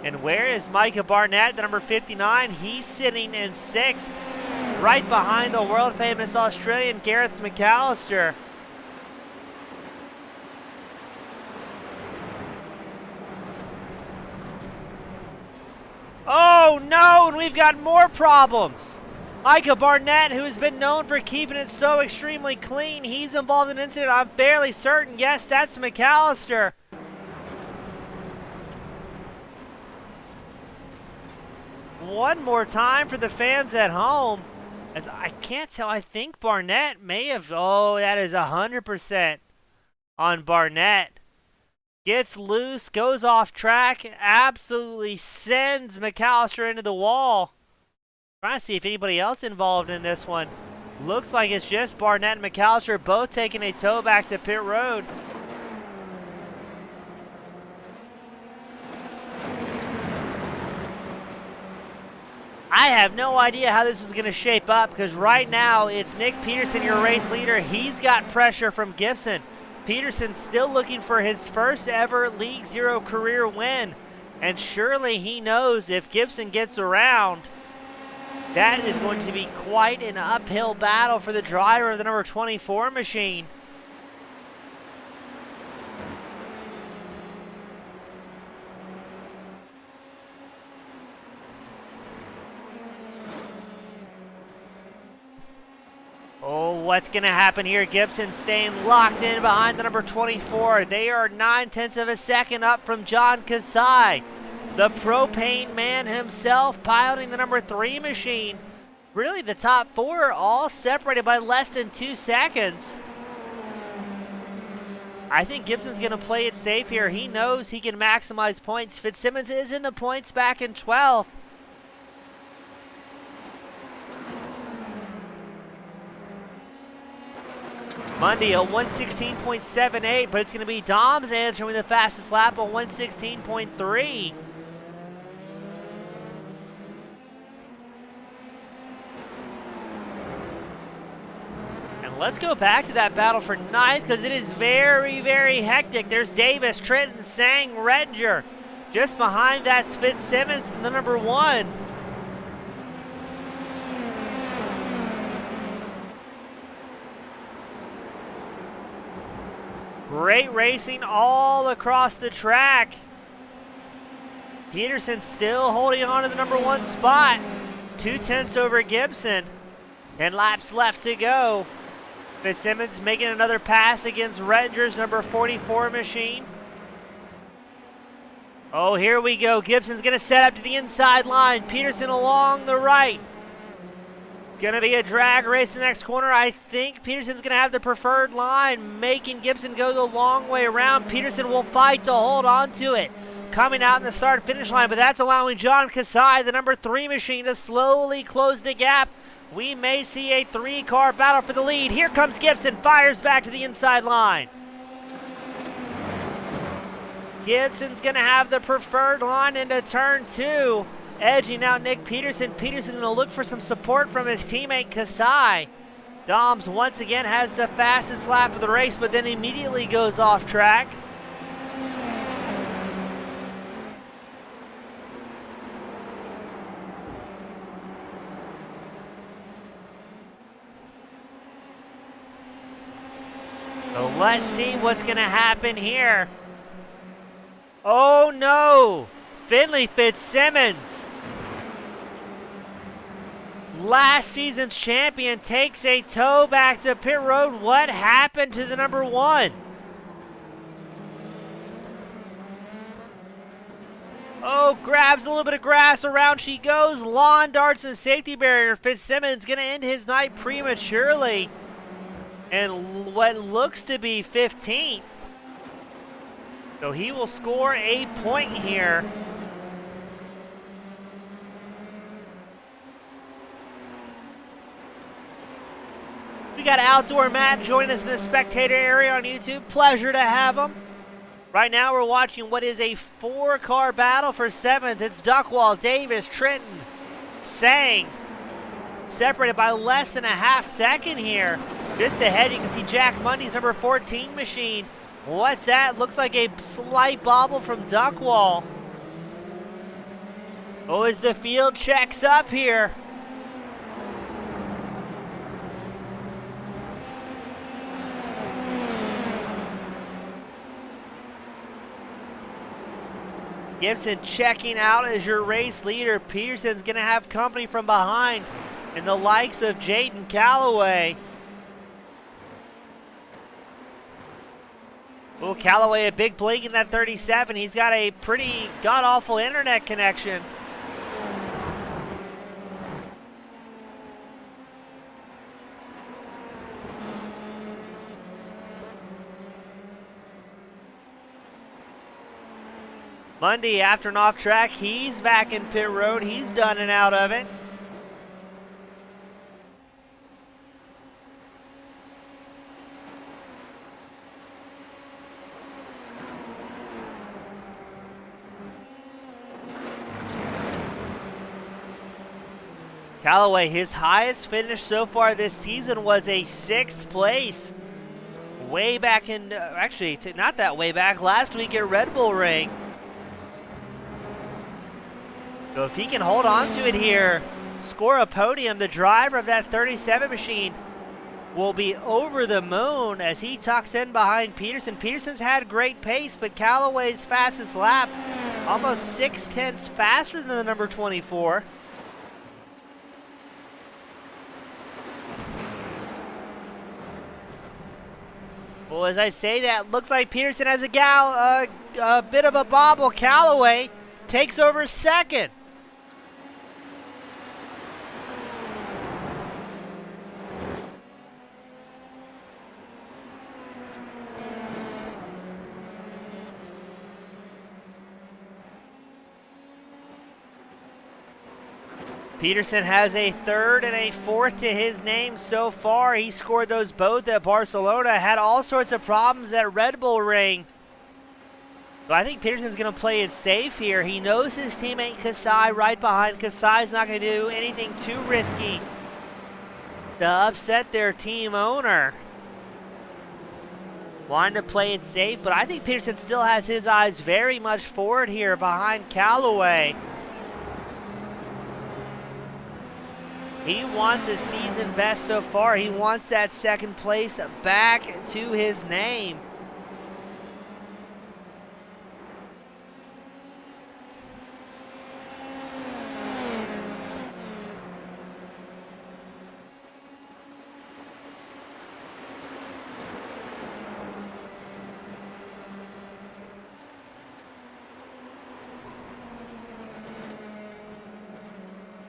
And where is Micah Barnett, the number 59? He's sitting in 6th, right behind the world-famous Australian Gareth McAllister. Oh no, and we've got more problems. Micah Barnett, who has been known for keeping it so extremely clean, he's involved in an incident. I'm fairly certain, yes, that's McAllister. One more time for the fans at home. As I can't tell, I think Barnett may have, oh, that is 100% on Barnett. Gets loose, goes off track, absolutely sends McAllister into the wall. Trying to see if anybody else involved in this one. Looks like it's just Barnett and McAllister both taking a tow back to pit road. I have no idea how this is going to shape up because right now it's Nick Peterson, your race leader. He's got pressure from Gibson. Peterson still looking for his first ever League Zero career win. And surely he knows if Gibson gets around, that is going to be quite an uphill battle for the driver of the number 24 machine. Oh, what's going to happen here? Gibson staying locked in behind the number 24. They are 9/10 of a second up from John Kasai. The propane man himself piloting the number 3 machine. Really, the top 4 are all separated by less than 2 seconds. I think Gibson's going to play it safe here. He knows he can maximize points. Fitzsimmons is in the points back in 12th. Mundy a 116.78, but it's going to be Dom's answering with the fastest lap on 116.3. And let's go back to that battle for 9th because it is very, very hectic. There's Davis, Trenton, Sang, Redinger. Just behind that's Fitzsimmons and the number 1. Great racing all across the track. Peterson still holding on to the number 1 spot. 2/10 over Gibson. And laps left to go. Fitzsimmons making another pass against Rettinger's number 44 machine. Oh, here we go. Gibson's going to set up to the inside line. Peterson along the right. It's going to be a drag race in the next corner. I think Peterson's going to have the preferred line, making Gibson go the long way around. Peterson will fight to hold on to it. Coming out in the start-finish line, but that's allowing John Kasai, the number 3 machine, to slowly close the gap. We may see a 3-car battle for the lead. Here comes Gibson, fires back to the inside line. Gibson's going to have the preferred line into turn 2. Edging out Nick Peterson. Peterson's going to look for some support from his teammate Kasai. Doms once again has the fastest lap of the race, but then immediately goes off track. So let's see what's going to happen here. Oh no! Finley Fitzsimmons, last season's champion, takes a tow back to pit road. What happened to the number 1? Oh, grabs a little bit of grass, around she goes. Lawn darts the safety barrier. Fitzsimmons going to end his night prematurely. And what looks to be 15th. So he will score a point here. We got Outdoor Matt joining us in the spectator area on YouTube. Pleasure to have him. Right now we're watching what is a 4-car battle for 7th. It's Duckwall, Davis, Trenton, Sang. Separated by less than a half second here. Just ahead you can see Jack Mundy's number 14 machine. What's that? Looks like a slight bobble from Duckwall. Oh, as the field checks up here. Gibson checking out as your race leader. Peterson's going to have company from behind in the likes of Jaden Calloway. Oh, Calloway, a big blink in that 37. He's got a pretty god-awful internet connection. Mundy, after an off track, he's back in pit road. He's done and out of it. Calloway, his highest finish so far this season was a 6th place. Way back in, actually, not that way back, last week at Red Bull Ring. So if he can hold on to it here, score a podium, the driver of that 37 machine will be over the moon as he tucks in behind Peterson. Peterson's had great pace, but Calloway's fastest lap, almost 6/10 faster than the number 24. Well, as I say that, looks like Peterson has a bit of a bobble. Calloway takes over second. Peterson has a 3rd and a 4th to his name so far. He scored those both at Barcelona, had all sorts of problems at Red Bull Ring. So I think Peterson's going to play it safe here. He knows his teammate Kasai right behind. Kasai's not going to do anything too risky to upset their team owner. Wanting to play it safe, but I think Peterson still has his eyes very much forward here behind Calloway. He wants a season best so far. He wants that 2nd place back to his name.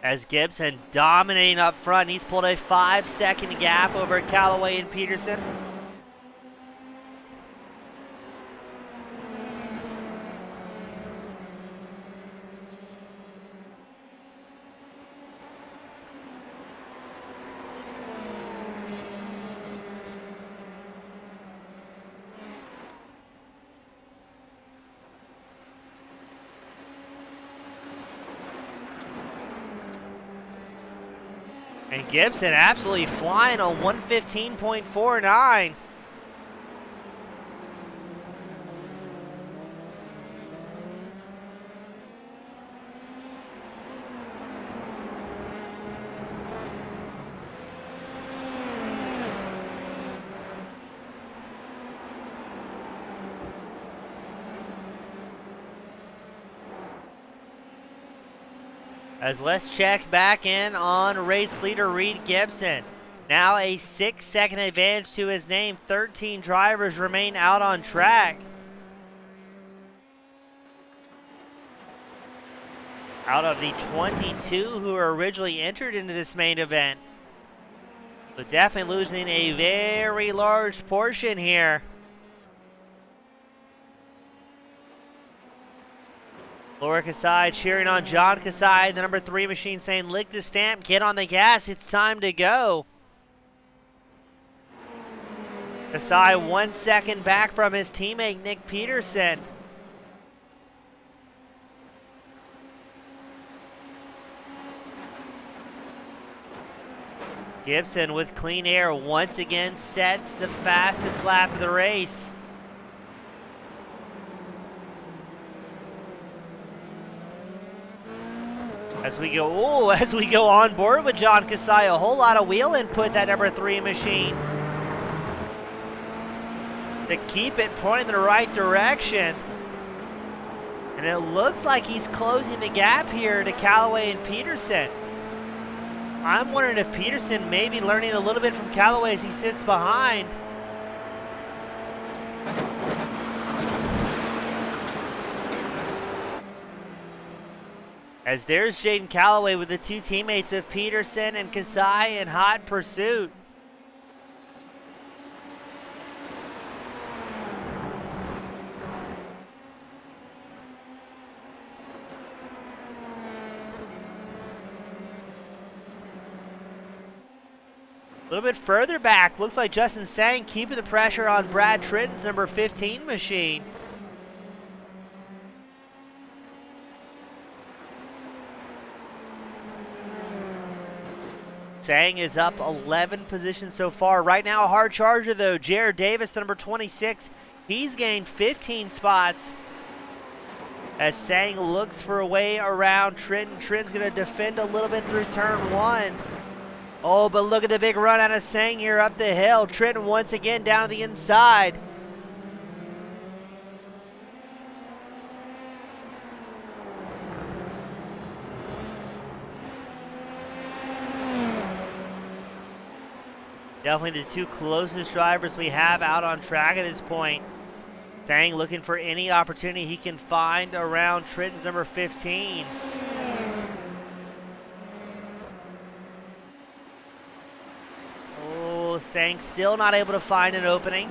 As Gibson dominating up front. He's pulled a 5-second gap over Callaway and Peterson. And Gibson absolutely flying on 115.49. As let's check back in on race leader Reed Gibson. Now a 6-second advantage to his name. 13 drivers remain out on track. Out of the 22 who were originally entered into this main event. So definitely losing a very large portion here. Laura Kasai cheering on John Kasai, the number 3 machine, saying, lick the stamp, get on the gas, it's time to go. Kasai 1 second back from his teammate Nick Peterson. Gibson with clean air once again sets the fastest lap of the race. As we go on board with John Kasai, a whole lot of wheel input, that number 3 machine, to keep it pointing in the right direction. And it looks like he's closing the gap here to Callaway and Peterson. I'm wondering if Peterson may be learning a little bit from Callaway as he sits behind. As there's Jaden Callaway with the 2 teammates of Peterson and Kasai in hot pursuit. A little bit further back, looks like Justin Sang keeping the pressure on Brad Tritton's number 15 machine. Sang is up 11 positions so far. Right now, a hard charger, though. Jared Davis, number 26. He's gained 15 spots. As Sang looks for a way around Trenton. Trenton's going to defend a little bit through turn 1. Oh, but look at the big run out of Sang here up the hill. Trenton once again down to the inside. Definitely the 2 closest drivers we have out on track at this point. Sang looking for any opportunity he can find around Trenton's number 15. Oh, Sang still not able to find an opening.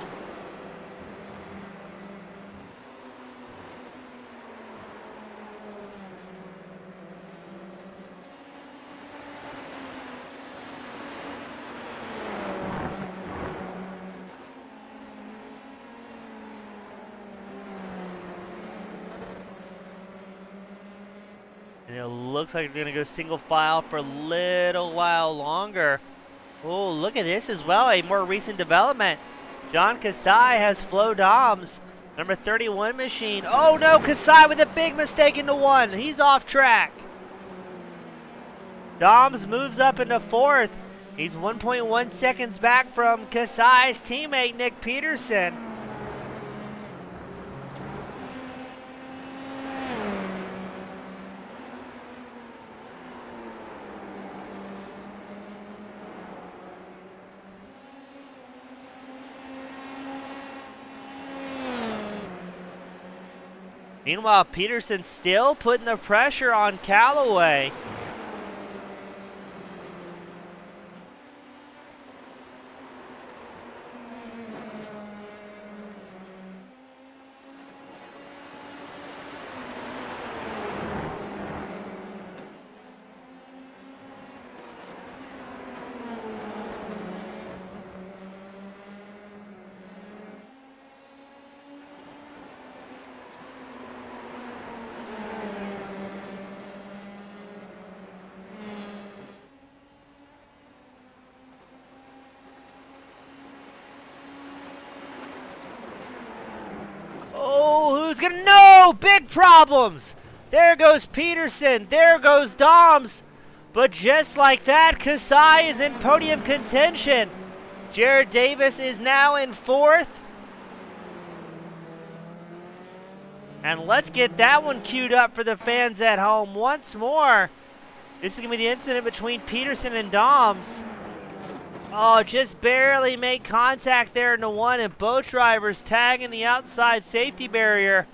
And it looks like they're going to go single file for a little while longer. Oh, look at this as well, a more recent development. John Kasai has Flo Doms, number 31 machine. Oh no, Kasai with a big mistake into 1. He's off track. Doms moves up into 4th. He's 1.1 seconds back from Kasai's teammate, Nick Peterson. Meanwhile, Peterson still putting the pressure on Callaway. gonna, no, big problems. There goes Peterson, there goes Doms. But just like that, Kasai is in podium contention. Jared Davis is now in 4th. And let's get that one queued up for the fans at home once more. This is going to be the incident between Peterson and Doms. Oh, just barely made contact there in the 1, and both drivers tagging the outside safety barrier.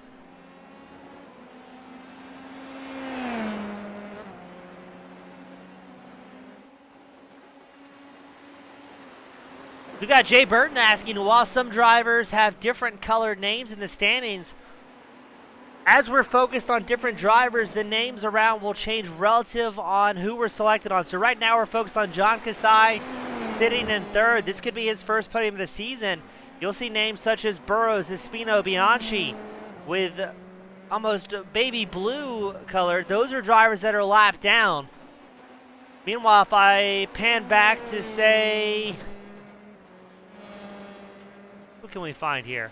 We got Jay Burton asking, while some drivers have different colored names in the standings, as we're focused on different drivers, the names around will change relative on who we're selected on. So right now we're focused on John Kasai sitting in 3rd. This could be his first podium of the season. You'll see names such as Burrows, Espino, Bianchi with almost baby blue color. Those are drivers that are lapped down. Meanwhile, if I pan back to say, who can we find here?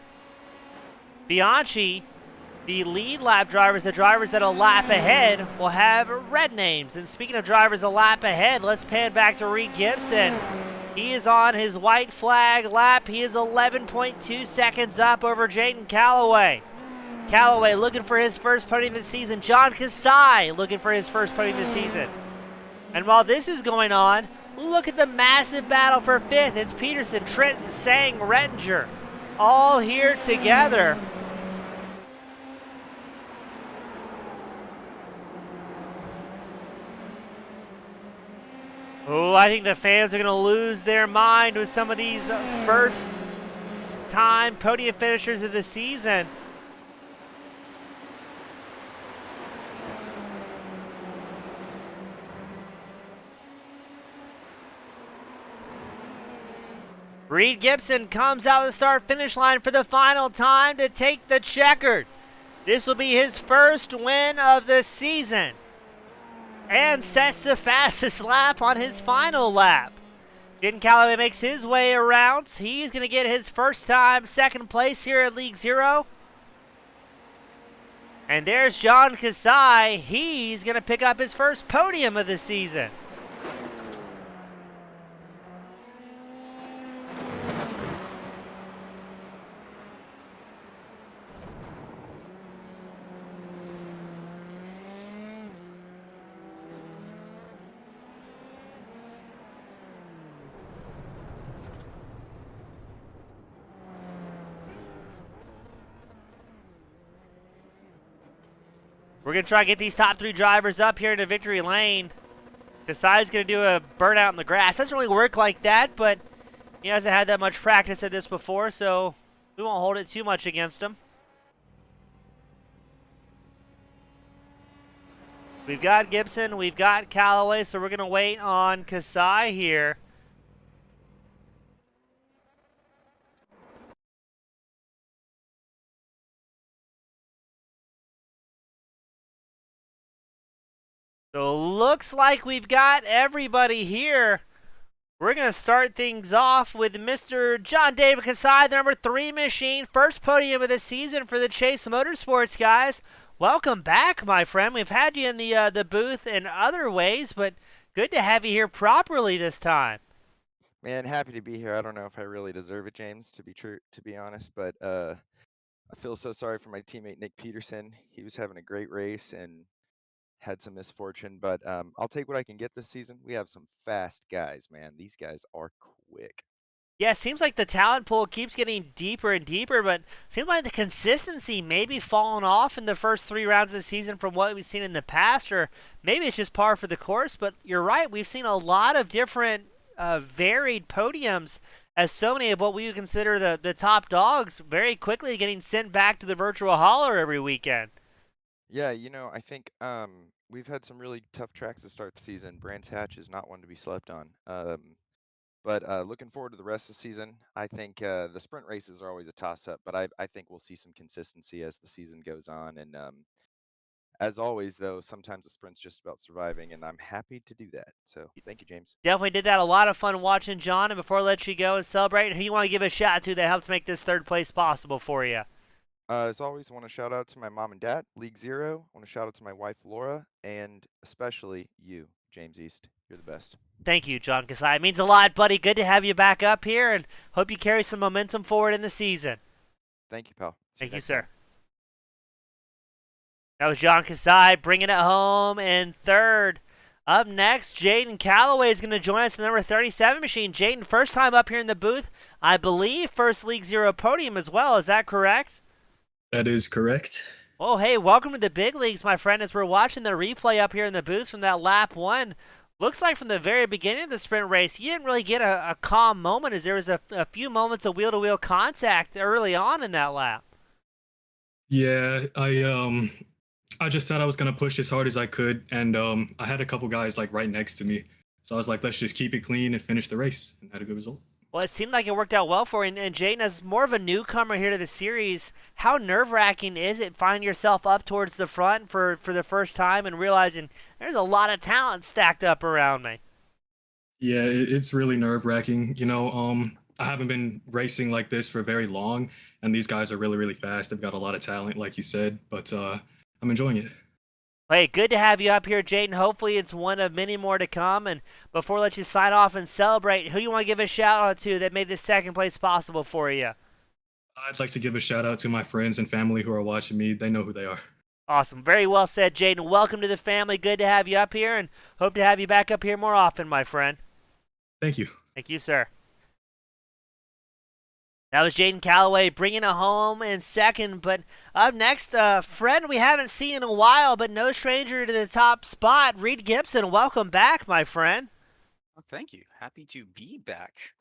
Bianchi, the lead lap drivers, the drivers that are a lap ahead, will have red names. And speaking of drivers a lap ahead, let's pan back to Reed Gibson. He is on his white flag lap. He is 11.2 seconds up over Jaden Calloway. Calloway looking for his first podium of the season. John Kasai looking for his first podium of the season. And while this is going on, look at the massive battle for 5th. It's Peterson, Trenton, Sang, Rettinger, all here together. Oh, I think the fans are going to lose their mind with some of these first-time podium finishers of the season. Reed Gibson comes out of the start-finish line for the final time to take the checkered. This will be his first win of the season, and sets the fastest lap on his final lap. Jaden Calloway makes his way around. He's going to get his first time second place here at League Zero. And there's John Kasai. He's going to pick up his first podium of the season. We're going to try to get these top 3 drivers up here into victory lane. Kasai's going to do a burnout in the grass. Doesn't really work like that, but he hasn't had that much practice at this before, so we won't hold it too much against him. We've got Gibson, we've got Calloway, so we're going to wait on Kasai here. So looks like we've got everybody here. We're going to start things off with Mr. John David Kasai, the number 3 machine. First podium of the season for the Chase Motorsports guys. Welcome back, my friend. We've had you in the booth in other ways, but good to have you here properly this time. Man, happy to be here. I don't know if I really deserve it, James, to be honest, but I feel so sorry for my teammate Nick Peterson. He was having a great race and had some misfortune, but I'll take what I can get this season. We have some fast guys, man. These guys are quick. Yeah, it seems like the talent pool keeps getting deeper and deeper, but seems like the consistency may be falling off in the first 3 rounds of the season from what we've seen in the past, or maybe it's just par for the course, but you're right. We've seen a lot of different varied podiums, as so many of what we would consider the top dogs very quickly getting sent back to the virtual hauler every weekend. Yeah, I think we've had some really tough tracks to start the season. Brands Hatch is not one to be slept on. But looking forward to the rest of the season. I think the sprint races are always a toss-up, but I think we'll see some consistency as the season goes on. And as always, though, sometimes the sprint's just about surviving, and I'm happy to do that. So thank you, James. Definitely did that. A lot of fun watching John. And before I let you go and celebrate, who you want to give a shout out to that helps make this 3rd place possible for you? As always, I want to shout out to my mom and dad, League Zero. I want to shout out to my wife, Laura, and especially you, James East. You're the best. Thank you, John Kasai. It means a lot, buddy. Good to have you back up here, and hope you carry some momentum forward in the season. Thank you, pal. See Thank you, next sir. time. That was John Kasai bringing it home in third. Up next, Jaden Calloway is going to join us in the number 37 machine. Jaden, first time up here in the booth. I believe first League Zero podium as well. Is that correct? That is correct. Oh, hey, welcome to the big leagues, my friend. As we're watching the replay up here in the booth from that lap one, looks like from the very beginning of the sprint race, you didn't really get a calm moment as there was a few moments of wheel-to-wheel contact early on in that lap. Yeah, I just said I was gonna push as hard as I could, and I had a couple guys like right next to me, so I was like, let's just keep it clean and finish the race, and had a good result. Well, it seemed like it worked out well for you. And Jaden, as more of a newcomer here to the series, how nerve-wracking is it finding yourself up towards the front for the first time and realizing there's a lot of talent stacked up around me? Yeah, it's really nerve-wracking. I haven't been racing like this for very long, and these guys are really, really fast. They've got a lot of talent, like you said, but I'm enjoying it. Hey, good to have you up here, Jaden. Hopefully it's one of many more to come. And before I let you sign off and celebrate, who do you want to give a shout-out to that made this second place possible for you? I'd like to give a shout-out to my friends and family who are watching me. They know who they are. Awesome. Very well said, Jaden. Welcome to the family. Good to have you up here, and hope to have you back up here more often, my friend. Thank you. Thank you, sir. That was Jaden Calloway bringing it home in second. But up next, a friend we haven't seen in a while, but no stranger to the top spot, Reed Gibson. Welcome back, my friend. Oh, thank you. Happy to be back.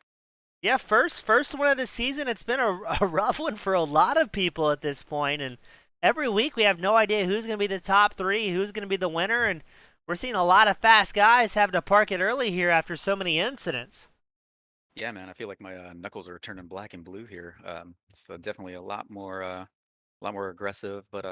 Yeah, first one of the season. It's been a rough one for a lot of people at this point, and every week we have no idea who's going to be the top three, who's going to be the winner, and we're seeing a lot of fast guys having to park it early here after so many incidents. Yeah, man, I feel like my knuckles are turning black and blue here. It's definitely a lot more aggressive, but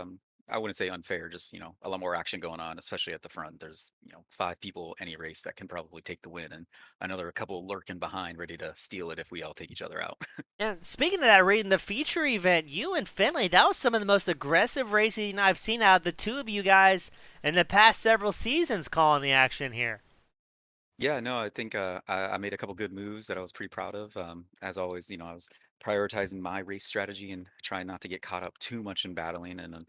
I wouldn't say unfair. Just a lot more action going on, especially at the front. There's 5 people any race that can probably take the win, and I know there are a couple lurking behind, ready to steal it if we all take each other out. And speaking of that, Reed, in the feature event, you and Finley, that was some of the most aggressive racing I've seen out of the two of you guys in the past several seasons calling the action here. Yeah, no, I think I made a couple good moves that I was pretty proud of. As always, I was prioritizing my race strategy and trying not to get caught up too much in battling. And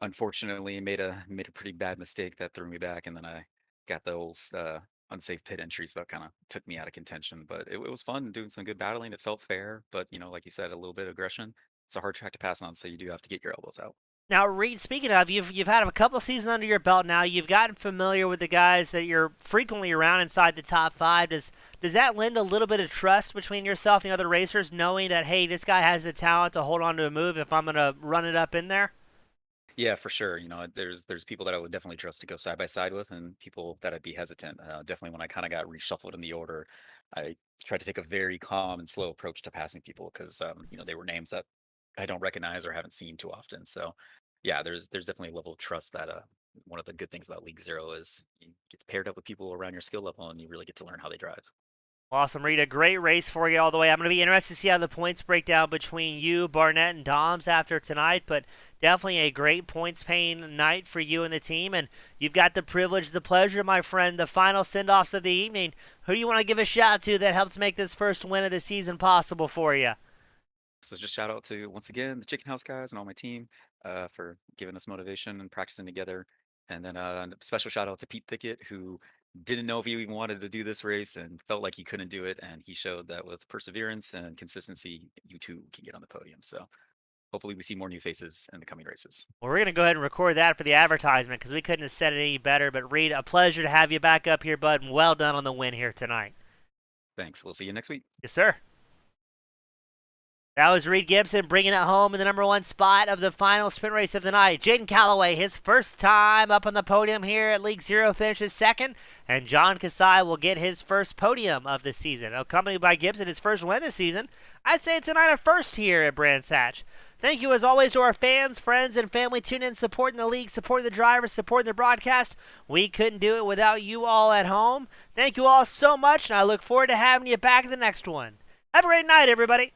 unfortunately, made a pretty bad mistake that threw me back. And then I got those unsafe pit entries that kind of took me out of contention. But it was fun doing some good battling. It felt fair, but like you said, a little bit of aggression. It's a hard track to pass on, so you do have to get your elbows out. Now, Reed, speaking of, you've had a couple seasons under your belt now. You've gotten familiar with the guys that you're frequently around inside the top 5. Does that lend a little bit of trust between yourself and the other racers, knowing that, hey, this guy has the talent to hold on to a move if I'm going to run it up in there? Yeah, for sure. There's people that I would definitely trust to go side by side with, and people that I'd be hesitant. Definitely when I kind of got reshuffled in the order, I tried to take a very calm and slow approach to passing people because they were names that I don't recognize or haven't seen too often. So yeah, there's definitely a level of trust that one of the good things about League Zero is you get paired up with people around your skill level and you really get to learn how they drive. Awesome, Reed. A great race for you all the way. I'm going to be interested to see how the points break down between you, Barnett, and Doms after tonight, but definitely a great points-paying night for you and the team, and you've got the privilege, the pleasure, my friend, the final send-offs of the evening. Who do you want to give a shout to that helps make this first win of the season possible for you? So just shout out to, once again, the Chicken House guys and all my team for giving us motivation and practicing together. And then a special shout out to Pete Thicket, who didn't know if he even wanted to do this race and felt like he couldn't do it. And he showed that with perseverance and consistency, you too can get on the podium. So hopefully we see more new faces in the coming races. Well, we're going to go ahead and record that for the advertisement because we couldn't have said it any better. But Reed, a pleasure to have you back up here, bud, and well done on the win here tonight. Thanks. We'll see you next week. Yes, sir. That was Reed Gibson bringing it home in the number 1 spot of the final sprint race of the night. Jaden Calloway, his first time up on the podium here at League Zero, finishes second. And John Kasai will get his first podium of the season. Accompanied by Gibson, his first win this season. I'd say it's a night of first here at Brands Hatch. Thank you as always to our fans, friends, and family tuning in, supporting the league, supporting the drivers, supporting the broadcast. We couldn't do it without you all at home. Thank you all so much, and I look forward to having you back in the next one. Have a great night, everybody.